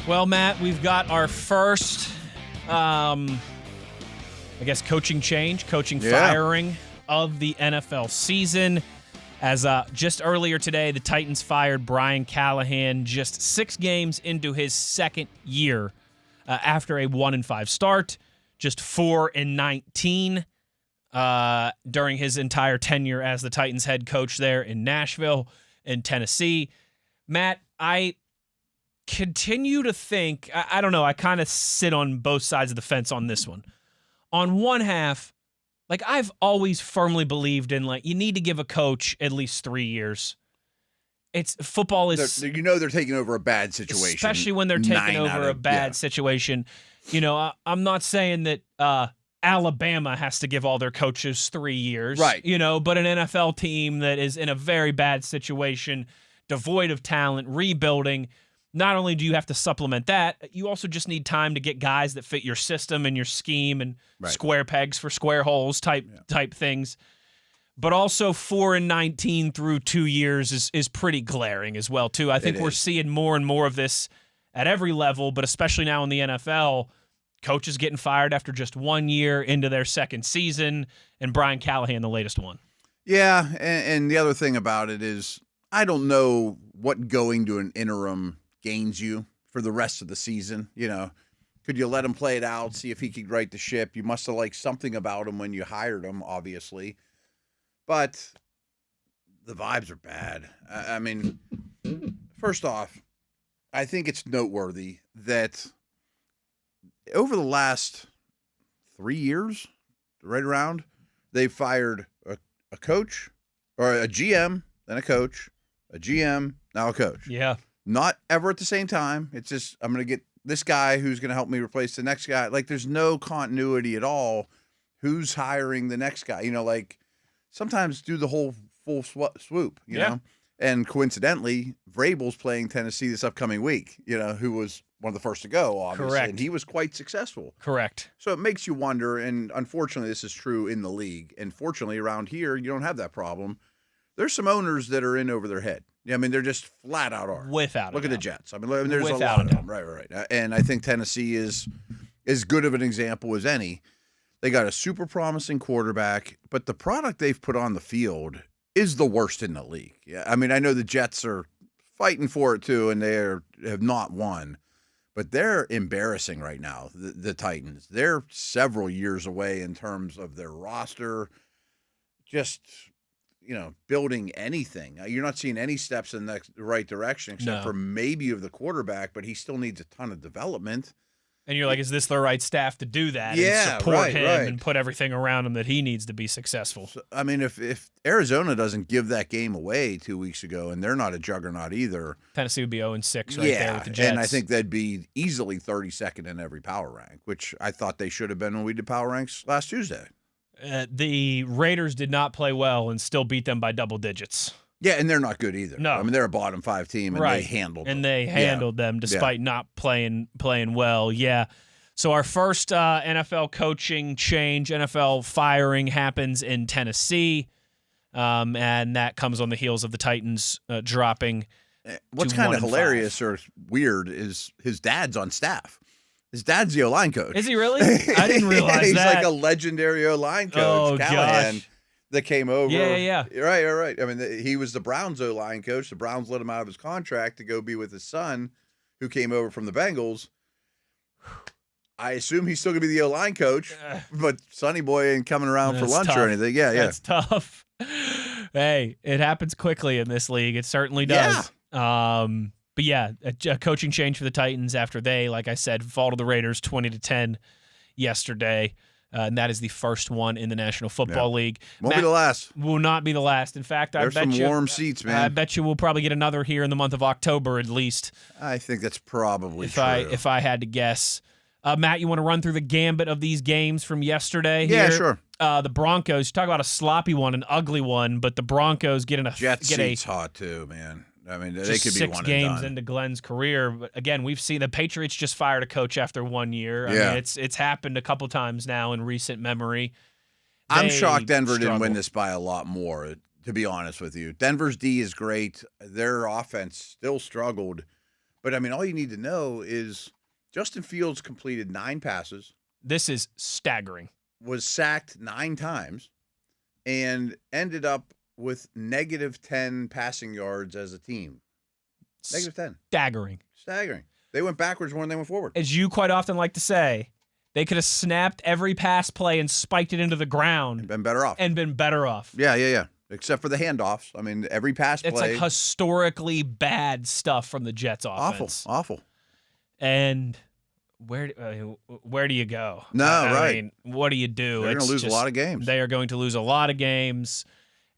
Well, Matt, we've got our first, coaching change, firing of the NFL season. As just earlier today, the Titans fired Brian Callahan just 6 games into his second year after a 1-5 start, just 4-19 during his entire tenure as the Titans head coach there in Nashville and Tennessee. Matt, I continue to think, I don't know, I kind of sit on both sides of the fence on this one. On one half, I've always firmly believed in, you need to give a coach at least 3 years. Football is... they're taking over a bad situation. Especially when they're taking over a bad situation. I'm not saying that Alabama has to give all their coaches 3 years. Right. But an NFL team that is in a very bad situation, devoid of talent, rebuilding... Not only do you have to supplement that, you also just need time to get guys that fit your system and your scheme and square pegs for square holes type things. But also 4-19 through 2 years is pretty glaring as well, too. I think we're seeing more and more of this at every level, but especially now in the NFL. coaches getting fired after just 1 year into their second season, and Brian Callahan, the latest one. Yeah, and the other thing about it is I don't know what going to an interim gains you for the rest of the season. Could you let him play it out, see if he could right the ship? You must have liked something about him when you hired him, obviously. But the vibes are bad. I mean, first off, I think it's noteworthy that over the last 3 years, right around, they've fired a coach or a GM, then a coach, a GM, now a coach. Yeah. Not ever at the same time. It's just, I'm going to get this guy who's going to help me replace the next guy. Like, there's no continuity at all. Who's hiring the next guy? Sometimes do the whole full swoop, you know? And coincidentally, Vrabel's playing Tennessee this upcoming week, who was one of the first to go, obviously. Correct. And he was quite successful. Correct. So it makes you wonder, and unfortunately, this is true in the league. And fortunately, around here, you don't have that problem. There's some owners that are in over their head. Yeah, I mean, they're just flat out are. Without Look a at the doubt. Jets. I mean, there's Without a lot a of them. Right. And I think Tennessee is as good of an example as any. They got a super promising quarterback, but the product they've put on the field is the worst in the league. Yeah, I mean, I know the Jets are fighting for it too, and have not won, but they're embarrassing right now. The Titans, they're several years away in terms of their roster. Just building anything. You're not seeing any steps in the right direction, except for maybe of the quarterback, but he still needs a ton of development. And you're like, is this the right staff to do that? Yeah, and support him right. and put everything around him that he needs to be successful. So, I mean, if Arizona doesn't give that game away 2 weeks ago, and they're not a juggernaut either, Tennessee would be 0-6 right there with the Jets. And I think they'd be easily 32nd in every power rank, which I thought they should have been when we did power ranks last Tuesday. The Raiders did not play well and still beat them by double digits. Yeah, and they're not good either. No. I mean, they're a bottom 5 team, and they handled them. And they handled them despite not playing well. Yeah. So our first NFL coaching change, NFL firing happens in Tennessee, and that comes on the heels of the Titans dropping. What's kind of hilarious or weird is his dad's on staff. His dad's the O-line coach. Is he really? I didn't realize He's that. like a legendary O-line coach, Callahan, gosh. that came over. Yeah. Right. I mean, he was the Browns O-line coach. The Browns let him out of his contract to go be with his son, who came over from the Bengals. I assume he's still going to be the O-line coach, but Sonny Boy ain't coming around for lunch or anything. Yeah. That's tough. Hey, it happens quickly in this league. It certainly does. Yeah. But yeah, a coaching change for the Titans after they, like I said, fall to the Raiders 20-10 yesterday. And that is the first one in the National Football League. Won't be the last. Will not be the last. In fact, there's some warm seats, man. I bet you we'll probably get another here in the month of October at least. I think that's probably true. If I had to guess. Matt, you want to run through the gambit of these games from yesterday? Yeah, here? sure. The Broncos, talk about a sloppy one, an ugly one, but the Broncos getting a Jets seats hot too, man. I mean, they could be 6 one and games done. into Glenn's career. But again, we've seen the Patriots just fired a coach after 1 year. I mean, it's happened a couple times now in recent memory. I'm shocked Denver didn't win this by a lot more, to be honest with you. Denver's D is great. Their offense still struggled. But, I mean, all you need to know is Justin Fields completed 9 passes. This is staggering. Was sacked 9 times and ended up with -10 passing yards as a team. -10. Staggering. They went backwards more than they went forward. As you quite often like to say, they could have snapped every pass play and spiked it into the ground. And been better off. Yeah. Except for the handoffs. I mean, every pass play. It's like historically bad stuff from the Jets offense. Awful. And where do you go? No, right. I mean, what do you do? They're going to lose a lot of games. They are going to lose a lot of games,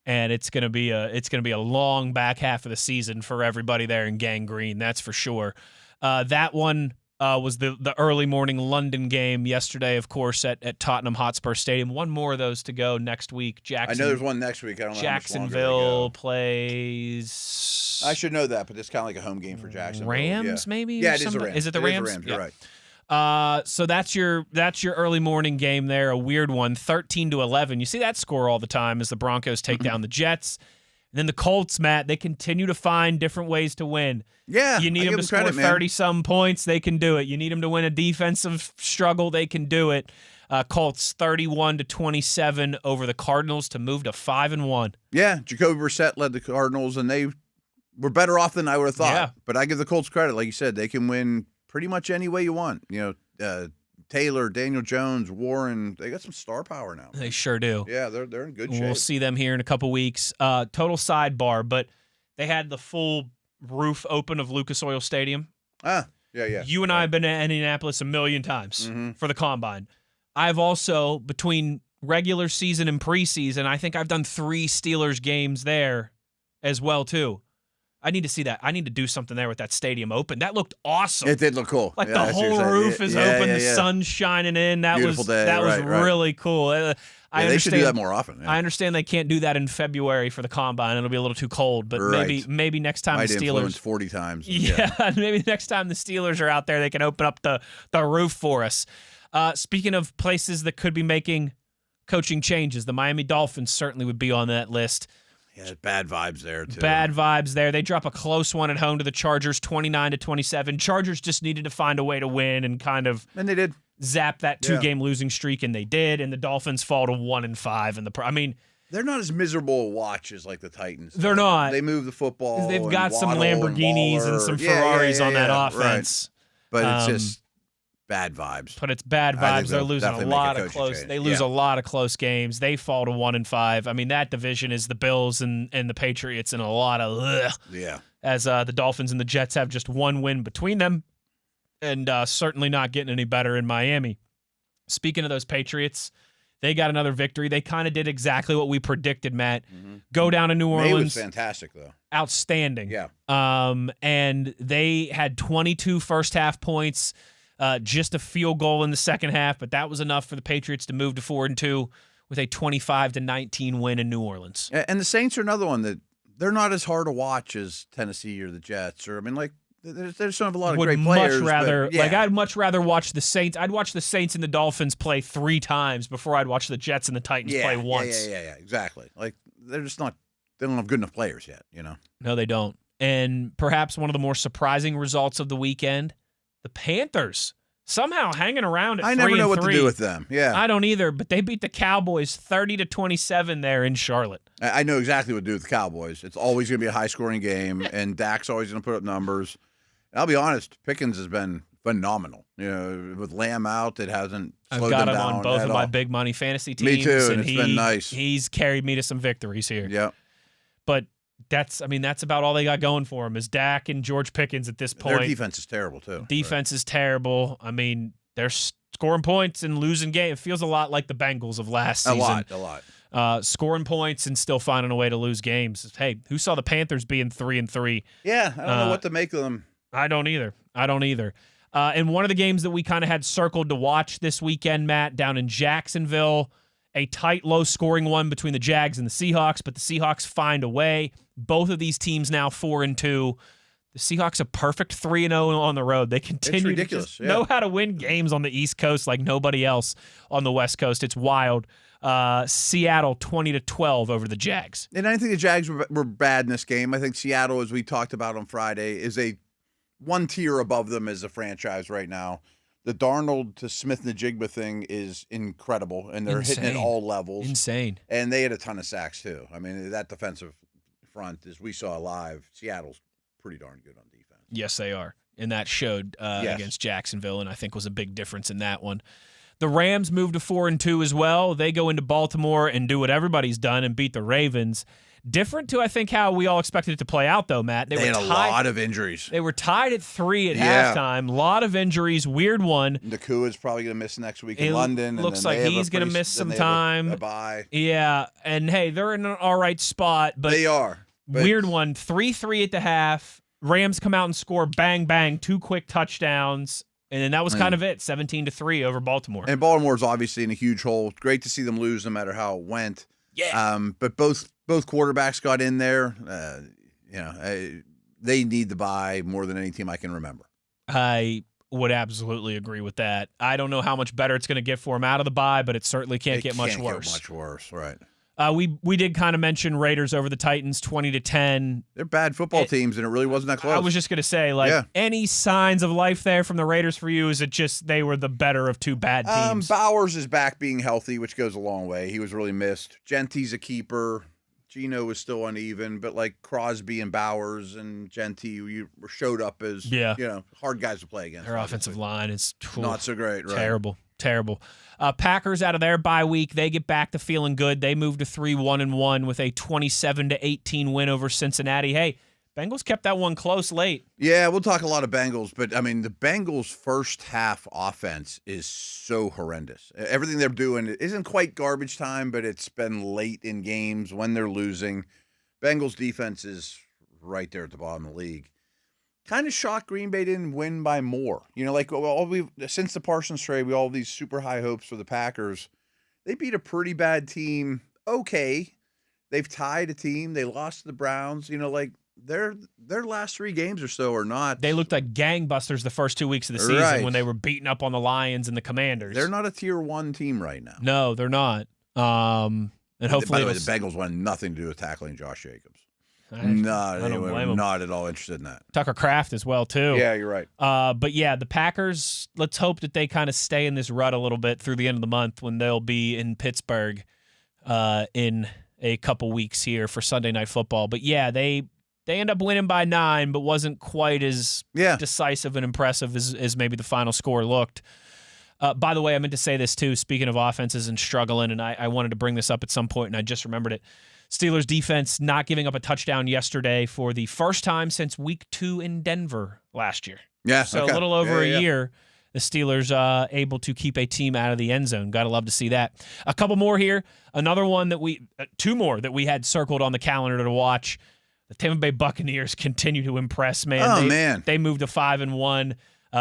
and it's going to be a long back half of the season for everybody there in Gang Green. That's for sure. That one was the early morning London game yesterday, of course, at Tottenham Hotspur Stadium. One more of those to go next week. I know there's one next week. I don't know Jacksonville how much longer plays. I should know that, but it's kind of like a home game for Jacksonville. Rams, maybe. Yeah, it is the Rams. Is it the Rams? You're right. So that's your early morning game there, a weird one, 13-11. You see that score all the time as the Broncos take down the Jets. And then the Colts, Matt, they continue to find different ways to win. Yeah, you need them to score 30-some points, they can do it. You need them to win a defensive struggle, they can do it. Colts 31-27 over the Cardinals to move to 5-1. Yeah, Jacoby Brissett led the Cardinals, and they were better off than I would have thought. Yeah. But I give the Colts credit. Like you said, they can win pretty much any way you want. Taylor, Daniel Jones, Warren, they got some star power now. They sure do. Yeah, they're in good shape. We'll see them here in a couple weeks. Total sidebar, but they had the full roof open of Lucas Oil Stadium. Yeah. You and I have been to Indianapolis a million times for the Combine. I've also, between regular season and preseason, I think I've done 3 Steelers games there as well, too. I need to see that. I need to do something there with that stadium open. That looked awesome. It did look cool. Like the whole roof is open, the sun's shining in. That Beautiful day. That was really cool. They should do that more often. Yeah. I understand they can't do that in February for the Combine. It'll be a little too cold, but maybe next time the Steelers 40 times. Maybe next time the Steelers are out there, they can open up the roof for us. Speaking of places that could be making coaching changes, the Miami Dolphins certainly would be on that list. Yeah, bad vibes there, too. Bad vibes there. They drop a close one at home to the Chargers, 29-27. Chargers just needed to find a way to win and kind of they did zap that 2-game losing streak, and they did. And the Dolphins fall to 1-5. They're not as miserable a watch as like the Titans. They're not. They move the football. They've got some Lamborghinis and some Ferraris on that offense. Right. But it's just bad vibes. But it's bad vibes. They're losing a lot of close. Change. They lose a lot of close games. They fall to 1-5. That division is the Bills and the Patriots, and a lot of as the Dolphins and the Jets have just one win between them, and certainly not getting any better in Miami. Speaking of those Patriots, they got another victory. They kind of did exactly what we predicted, Matt. Go down to New Orleans. May was fantastic, though. Outstanding. Yeah. And they had 22 first-half points. Just a field goal in the second half, but that was enough for the Patriots to move to 4-2 with a 25-19 win in New Orleans. And the Saints are another one that they're not as hard to watch as Tennessee or the Jets. Or they just don't have a lot of great players. I'd much rather watch the Saints. I'd watch the Saints and the Dolphins play 3 times before I'd watch the Jets and the Titans play once. Yeah, exactly. They're just not. They don't have good enough players yet. No, they don't. And perhaps one of the more surprising results of the weekend. The Panthers somehow hanging around at 3-3. I never know what to do with them. Yeah, I don't either. But they beat the Cowboys 30-27 there in Charlotte. I know exactly what to do with the Cowboys. It's always going to be a high-scoring game, and Dak's always going to put up numbers. And I'll be honest, Pickens has been phenomenal. With Lamb out, it hasn't slowed them down. I've got him on both of my big money fantasy teams. Me too, and it's been nice. He's carried me to some victories here. Yeah, but. That's about all they got going for them is Dak and George Pickens at this point. Their defense is terrible, too. Defense is terrible. They're scoring points and losing games. It feels a lot like the Bengals of last season. A lot. Scoring points and still finding a way to lose games. Hey, who saw the Panthers being 3-3? Yeah, I don't know what to make of them. I don't either. And one of the games that we kind of had circled to watch this weekend, Matt, down in Jacksonville, a tight, low-scoring one between the Jags and the Seahawks, but the Seahawks find a way. Both of these teams now 4-2. The Seahawks a perfect 3-0 on the road. They continue to just know how to win games on the East Coast like nobody else on the West Coast. It's wild. Seattle 20-12 over the Jags. And I think the Jags were bad in this game. I think Seattle, as we talked about on Friday, is a one tier above them as a franchise right now. The Darnold to Smith-Njigba thing is incredible, and they're hitting at all levels. Insane. And they had a ton of sacks, too. That defensive front, as we saw live, Seattle's pretty darn good on defense. Yes, they are. And that showed against Jacksonville, and I think was a big difference in that one. The Rams moved to 4-2 as well. They go into Baltimore and do what everybody's done and beat the Ravens. Different to, I think, how we all expected it to play out, though, Matt. They had a lot of injuries. They were tied at 3 at halftime. A lot of injuries. Weird one. Nakua is probably going to miss next week in London. Looks like he's going to miss some time. A bye. Yeah, and hey, they're in an all right spot. But they are. Weird one. 3-3 at the half. Rams come out and score, bang, bang, 2 quick touchdowns. And then that was kind of it, 17-3 over Baltimore. And Baltimore's obviously in a huge hole. Great to see them lose no matter how it went. Yeah. But both quarterbacks got in there. They need the bye more than any team I can remember. I would absolutely agree with that. I don't know how much better it's going to get for them out of the bye, but it certainly can't get much worse. Much worse, right. We did kind of mention Raiders over the Titans, 20-10. They're bad football teams, and it really wasn't that close. I was just going to say, any signs of life there from the Raiders for you? Is it just they were the better of two bad teams? Bowers is back being healthy, which goes a long way. He was really missed. Genty's a keeper. Geno was still uneven, but like Crosby and Bowers and Genty, you showed up as hard guys to play against. Their offensive line is not so great, right? Terrible. Packers out of their bye week, they get back to feeling good. They moved to 3-1-1 with a 27-18 win over Cincinnati. Hey, Bengals kept that one close late. Yeah, we'll talk a lot of Bengals, but I mean the Bengals' first half offense is so horrendous. Everything they're doing isn't quite garbage time, but it's been late in games when they're losing. Bengals defense is right there at the bottom of the league. Kind of shocked Green Bay didn't win by more. Since the Parsons trade, we all have these super high hopes for the Packers. They beat a pretty bad team. Okay, they've tied a team. They lost to the Browns. Their last 3 games or so are not. They looked like gangbusters the first 2 weeks of the season when they were beating up on the Lions and the Commanders. They're not a tier 1 team right now. No, they're not. And hopefully, by the way, the Bengals want nothing to do with tackling Josh Jacobs. I don't blame them. Not at all interested in that. Tucker Kraft as well, too. Yeah, you're right. But yeah, the Packers, let's hope that they kind of stay in this rut a little bit through the end of the month when they'll be in Pittsburgh in a couple weeks here for Sunday Night Football. But yeah, they end up winning by 9, but wasn't quite as decisive and impressive as maybe the final score looked. By the way, I meant to say this too, speaking of offenses and struggling, and I wanted to bring this up at some point, and I just remembered it. Steelers defense not giving up a touchdown yesterday for the first time since week 2 in Denver last year. Yeah, so a little over a year, the Steelers able to keep a team out of the end zone. Got to love to see that. A couple more here. Another one that 2 more that we had circled on the calendar to watch. The Tampa Bay Buccaneers continue to impress, man. They moved to 5-1.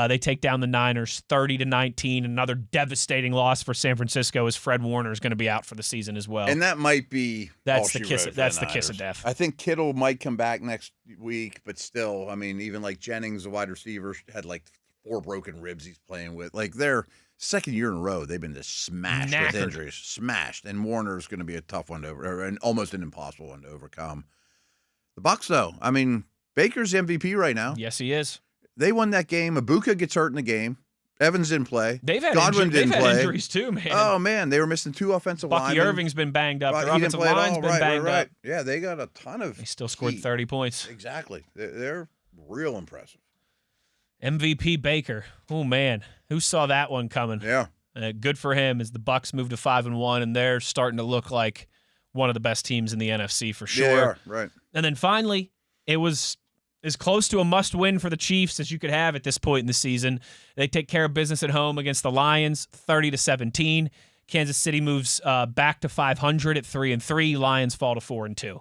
They take down the Niners 30-19. Another devastating loss for San Francisco as Fred Warner is going to be out for the season as well. And that might be the kiss of death. I think Kittle might come back next week, but still, I mean, even like Jennings, the wide receiver, had like 4 broken ribs he's playing with. Like their second year in a row, they've been just smashed with injuries, smashed. And Warner's going to be a tough one and almost an impossible one to overcome. The Bucs, though, I mean, Baker's the MVP right now. Yes, he is. They won that game. Ibuka gets hurt in the game. Evans didn't play. Godwin didn't play. Injuries too, man. Oh, man. They were missing 2 offensive linemen. Bucky Irving's been banged up. Their offensive line's been banged up. Yeah, they got a ton of They still scored 30 points. Exactly. They're real impressive. MVP Baker. Oh, man. Who saw that one coming? Yeah. Good for him as the Bucs move to 5-1, and they're starting to look like one of the best teams in the NFC for sure. Yeah, they are. Right. And then finally, it was as close to a must-win for the Chiefs as you could have at this point in the season. They take care of business at home against the Lions, 30-17. Kansas City moves back to 500 at 3-3. Lions fall to 4-2.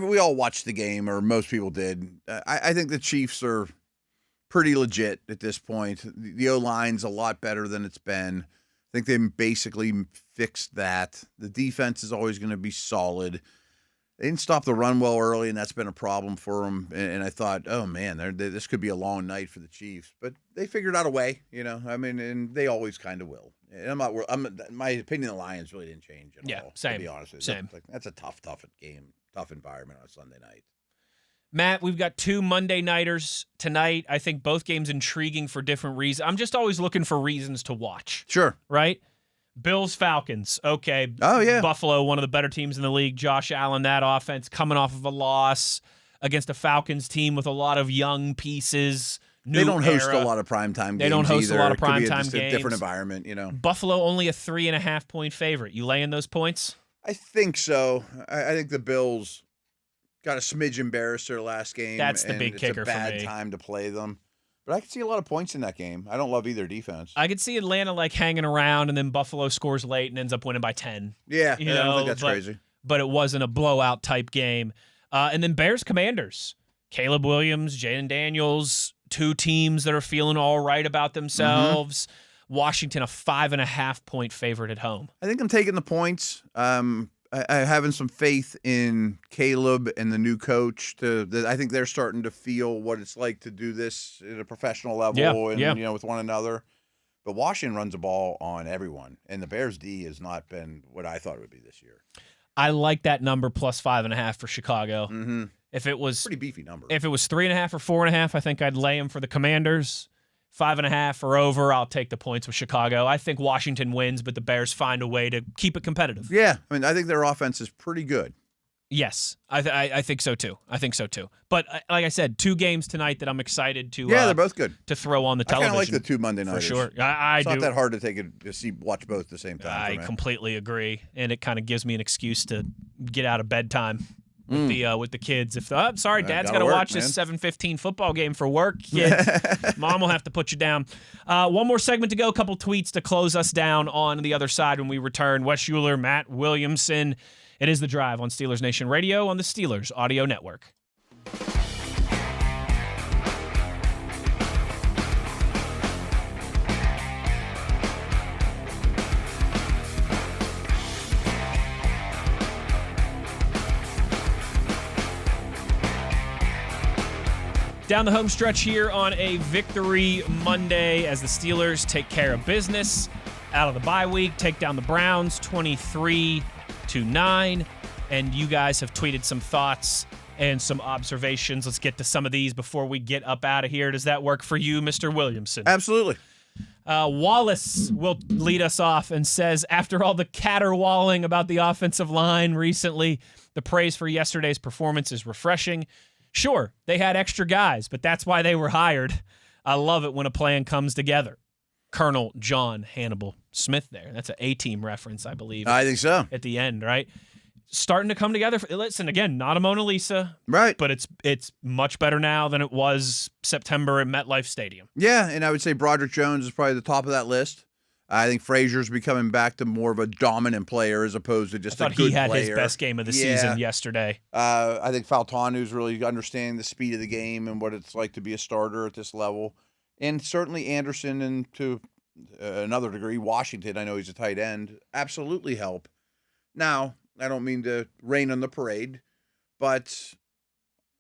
We all watched the game, or most people did. I think the Chiefs are pretty legit at this point. The O-line's a lot better than it's been. I think they basically fixed that. The defense is always going to be solid. They didn't stop the run well early, and that's been a problem for them. And I thought, oh, man, this could be a long night for the Chiefs. But they figured out a way, I mean, and they always kind of will. And my opinion of the Lions really didn't change at all, same. to be honest with you. Same. That's a tough game, tough environment on a Sunday night. Matt, we've got 2 Monday nighters tonight. I think both games intriguing for different reasons. I'm just always looking for reasons to watch. Sure. Right? Bills-Falcons. Okay. Oh, yeah. Buffalo, one of the better teams in the league. Josh Allen, that offense, coming off of a loss against a Falcons team with a lot of young pieces. They don't host a lot of primetime games. They don't host either. a lot of primetime games. A different environment, Buffalo only a 3.5-point favorite. You laying those points? I think so. I think the Bills got a smidge embarrassed their last game. That's the big kicker for me. It's a bad time to play them. But I could see a lot of points in that game. I don't love either defense. I could see Atlanta hanging around, and then Buffalo scores late and ends up winning by 10. Yeah, I don't think that's crazy. But it wasn't a blowout type game. And then Bears-Commanders. Caleb Williams, Jaden Daniels, 2 teams that are feeling all right about themselves. Mm-hmm. Washington, a 5.5-point favorite at home. I think I'm taking the points. I having some faith in Caleb and the new coach. I think they're starting to feel what it's like to do this at a professional level and with one another. But Washington runs the ball on everyone, and the Bears D has not been what I thought it would be this year. I like that number plus 5.5 for Chicago. Mm-hmm. If it was pretty beefy number. If it was 3.5 or 4.5, I think I'd lay them for the Commanders. 5.5 or over, I'll take the points with Chicago. I think Washington wins, but the Bears find a way to keep it competitive. Yeah, I mean, I think their offense is pretty good. Yes, I think so too. But like I said, 2 games tonight that I'm excited to. Yeah, they're both good. To throw on the television. I kind of like the 2 Monday nighters. For sure, it's do. not that hard to watch both at the same time. I completely agree, and it kind of gives me an excuse to get out of bedtime with the kids. If I'm sorry, Dad's got to watch this 7:15 football game for work. Kids, Mom will have to put you down. One more segment to go. A couple tweets to close us down on the other side when we return. Wes Uhler, Matt Williamson. It is The Drive on Steelers Nation Radio on the Steelers Audio Network. Down the home stretch here on a Victory Monday as the Steelers take care of business out of the bye week, take down the Browns 23-9, and you guys have tweeted some thoughts and some observations. Let's get to some of these before we get up out of here. Does that work for you, Mr. Williamson? Absolutely. Wallace will lead us off and says, after all the caterwauling about the offensive line recently, the praise for yesterday's performance is refreshing. Sure, they had extra guys, but that's why they were hired. I love it when a plan comes together. Colonel John Hannibal Smith there. That's an A-team reference, I believe. I think so. At the end, right? Starting to come together. Listen, again, not a Mona Lisa. Right. But it's much better now than it was September at MetLife Stadium. Yeah, and I would say Broderick Jones is probably the top of that list. I think Frazier's becoming back to more of a dominant player as opposed to just a good player. I thought he had his best game of the season yesterday. I think Faltanu's really understanding the speed of the game and what it's like to be a starter at this level. And certainly Anderson and to another degree, Washington, I know he's a tight end, absolutely help. Now, I don't mean to rain on the parade, but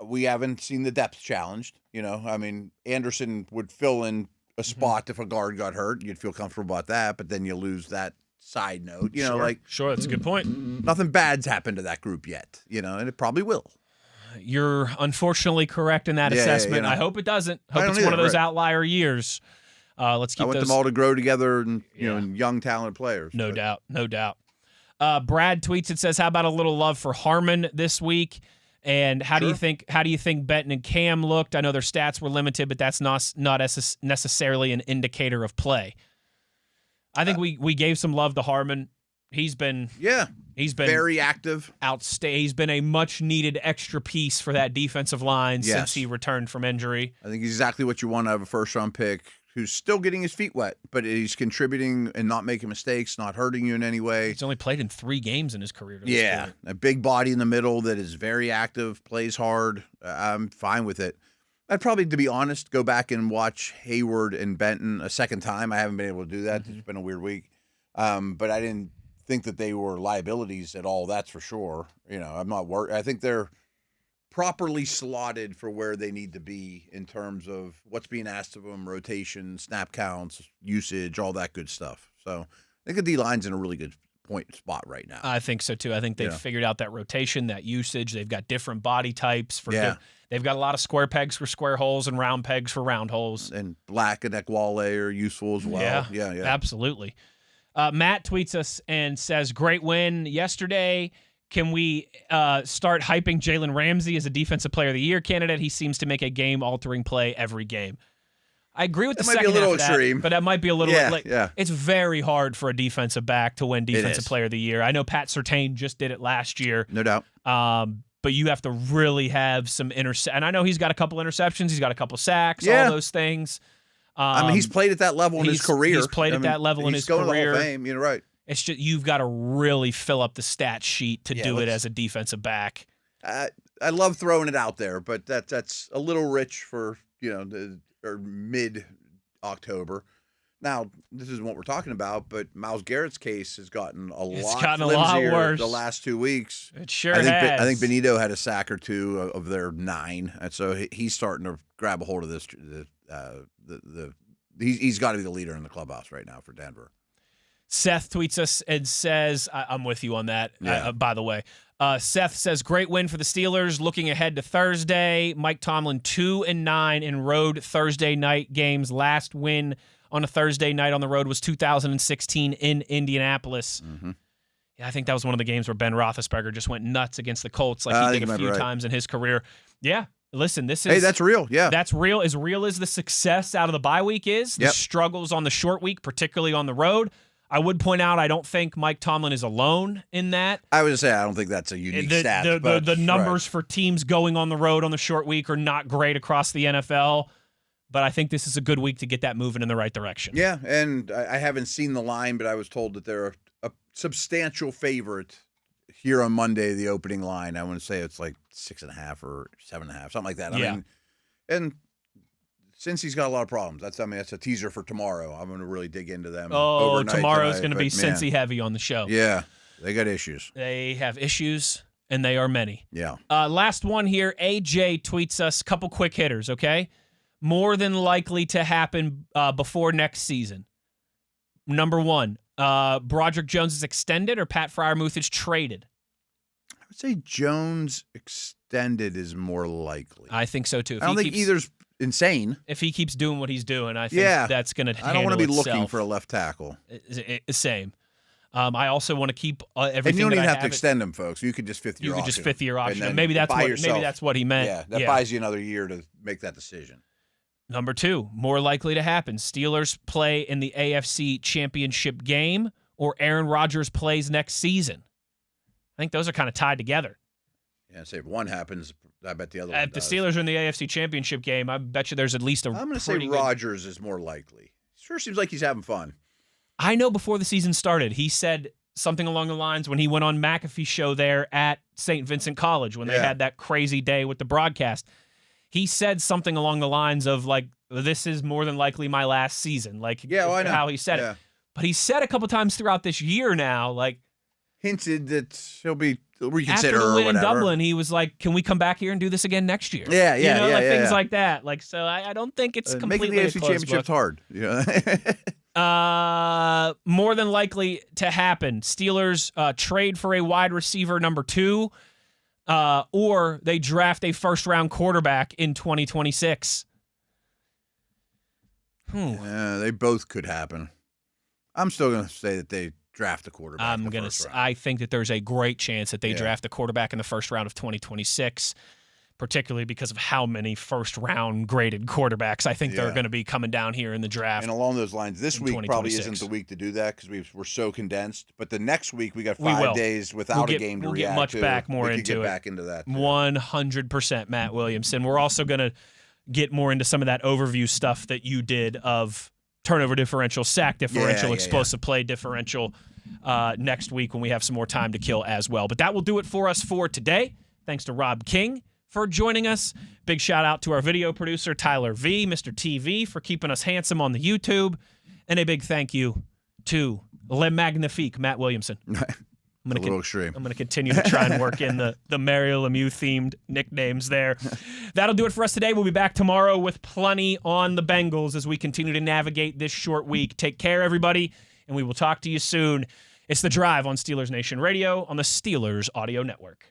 we haven't seen the depth challenged. You know, I mean, Anderson would fill in a spot if a guard got hurt. You'd feel comfortable about that, but then you lose that side note. You know, Sure, that's a good point. Nothing bad's happened to that group yet, you know, and it probably will. You're unfortunately correct in that assessment. You know. I hope it doesn't. Hope it's one of those outlier years. Let's keep I want them all to grow together and you know, and young talented players. No doubt. Brad tweets, it says, how about a little love for Harmon this week? And how do you think Benton and Cam looked? I know their stats were limited, but that's not necessarily an indicator of play. I think we gave some love to Harmon. He's been very active. He's been a much needed extra piece for that defensive line since he returned from injury. I think he's exactly what you want out of a first round pick who's still getting his feet wet, but he's contributing and not making mistakes, not hurting you in any way. He's only played in 3 games in his career. A big body in the middle that is very active, plays hard. I'm fine with it. I'd probably, to be honest, go back and watch Hayward and Benton a second time. I haven't been able to do that. It's been a weird week. But I didn't think that they were liabilities at all, that's for sure. You know, I'm not worried. I think they're properly slotted for where they need to be in terms of what's being asked of them, rotation, snap counts, usage, all that good stuff. So I think the D-line's in a really good spot right now. I think so, too. I think they've figured out that rotation, that usage. They've got different body types. They've got a lot of square pegs for square holes and round pegs for round holes. And Black and Ekwale are useful as well. Yeah. Absolutely. Matt tweets us and says, great win yesterday. Can we start hyping Jalen Ramsey as a Defensive Player of the Year candidate? He seems to make a game-altering play every game. I agree with the second half of that. Might be a little extreme. But that might be a little It's very hard for a defensive back to win Defensive Player of the Year. I know Pat Surtain just did it last year. No doubt. But you have to really have some and I know he's got a couple interceptions, he's got a couple sacks, all those things. I mean, he's played at that level in his career. He's played at that level in his career. He's going to the Hall of Fame. You're right. It's just you've got to really fill up the stat sheet to do it as a defensive back. I love throwing it out there, but that's a little rich for mid-October. Now, this isn't what we're talking about, but Myles Garrett's case has gotten a lot worse the last 2 weeks. It sure has. I think Benito had a sack or 2 of their 9, and so he's starting to grab a hold of this the he's got to be the leader in the clubhouse right now for Denver. Seth tweets us and says, I'm with you on that, by the way. Seth says, great win for the Steelers. Looking ahead to Thursday, Mike Tomlin 2-9 in road Thursday night games. Last win on a Thursday night on the road was 2016 in Indianapolis. Mm-hmm. Yeah, I think that was one of the games where Ben Roethlisberger just went nuts against the Colts like he did a few times in his career. Yeah, listen, this is... Hey, that's real, yeah. That's real. As real as the success out of the bye week is, the struggles on the short week, particularly on the road. I would point out I don't think Mike Tomlin is alone in that. I would say I don't think that's a unique stat. The numbers for teams going on the road on the short week are not great across the NFL, but I think this is a good week to get that moving in the right direction. Yeah, and I haven't seen the line, but I was told that they're a substantial favorite here on Monday, the opening line. I want to say it's like 6.5 or 7.5, something like that. I mean, and since he's got a lot of problems, that's a teaser for tomorrow. I'm going to really dig into them. Oh, tomorrow's going to be Cincy heavy on the show. Yeah, they got issues. They have issues, and they are many. Yeah. Last one here. AJ tweets us, couple quick hitters, okay? More than likely to happen before next season. Number one, Broderick Jones is extended or Pat Freiermuth is traded? I would say Jones extended is more likely. I think so, too. I don't think either's insane. If he keeps doing what he's doing, I think that's going to handle I don't want to be itself. looking for a left tackle. Same. I also want to keep everything. And you don't even have to it. extend him, folks. You could just fifth year option. You could just fifth year option. And Maybe that's what he meant. Yeah, that buys you another year to make that decision. Number two, more likely to happen. Steelers play in the AFC Championship game, or Aaron Rodgers plays next season. I think those are kind of tied together. Yeah, say if one happens, I bet the other one If the does. Steelers are in the AFC Championship game, I bet you there's at least a I'm going to say Rodgers is more likely. Sure seems like he's having fun. I know before the season started, he said something along the lines when he went on McAfee's show there at St. Vincent College when they had that crazy day with the broadcast. He said something along the lines of, like, this is more than likely my last season. Like, I know. How he said it. But he said a couple times throughout this year now, like, hinted that he'll be reconsider after the or win in whatever. Dublin, he was like, can we come back here and do this again next year? Things like that. Like, so I don't think it's completely making the AFC Championship's hard. More than likely to happen. Steelers trade for a wide receiver number 2, or they draft a first-round quarterback in 2026. Yeah, they both could happen. I'm still going to say that they draft a quarterback. I think that there's a great chance that they draft a quarterback in the first round of 2026, particularly because of how many first-round graded quarterbacks I think they're going to be coming down here in the draft. And along those lines, this week probably isn't the week to do that because we're so condensed. But the next week we got 5 days without a game to react to. We'll get more into it. Back into that. 100%, Matt Williamson. We're also going to get more into some of that overview stuff that you did of turnover differential, sack differential, explosive play differential next week when we have some more time to kill as well. But that will do it for us for today. Thanks to Rob King for joining us. Big shout out to our video producer, Tyler V, Mr. TV, for keeping us handsome on the YouTube. And a big thank you to Le Magnifique, Matt Williamson. I'm going to continue to try and work in the Mario Lemieux-themed nicknames there. That'll do it for us today. We'll be back tomorrow with plenty on the Bengals as we continue to navigate this short week. Take care, everybody, and we will talk to you soon. It's The Drive on Steelers Nation Radio on the Steelers Audio Network.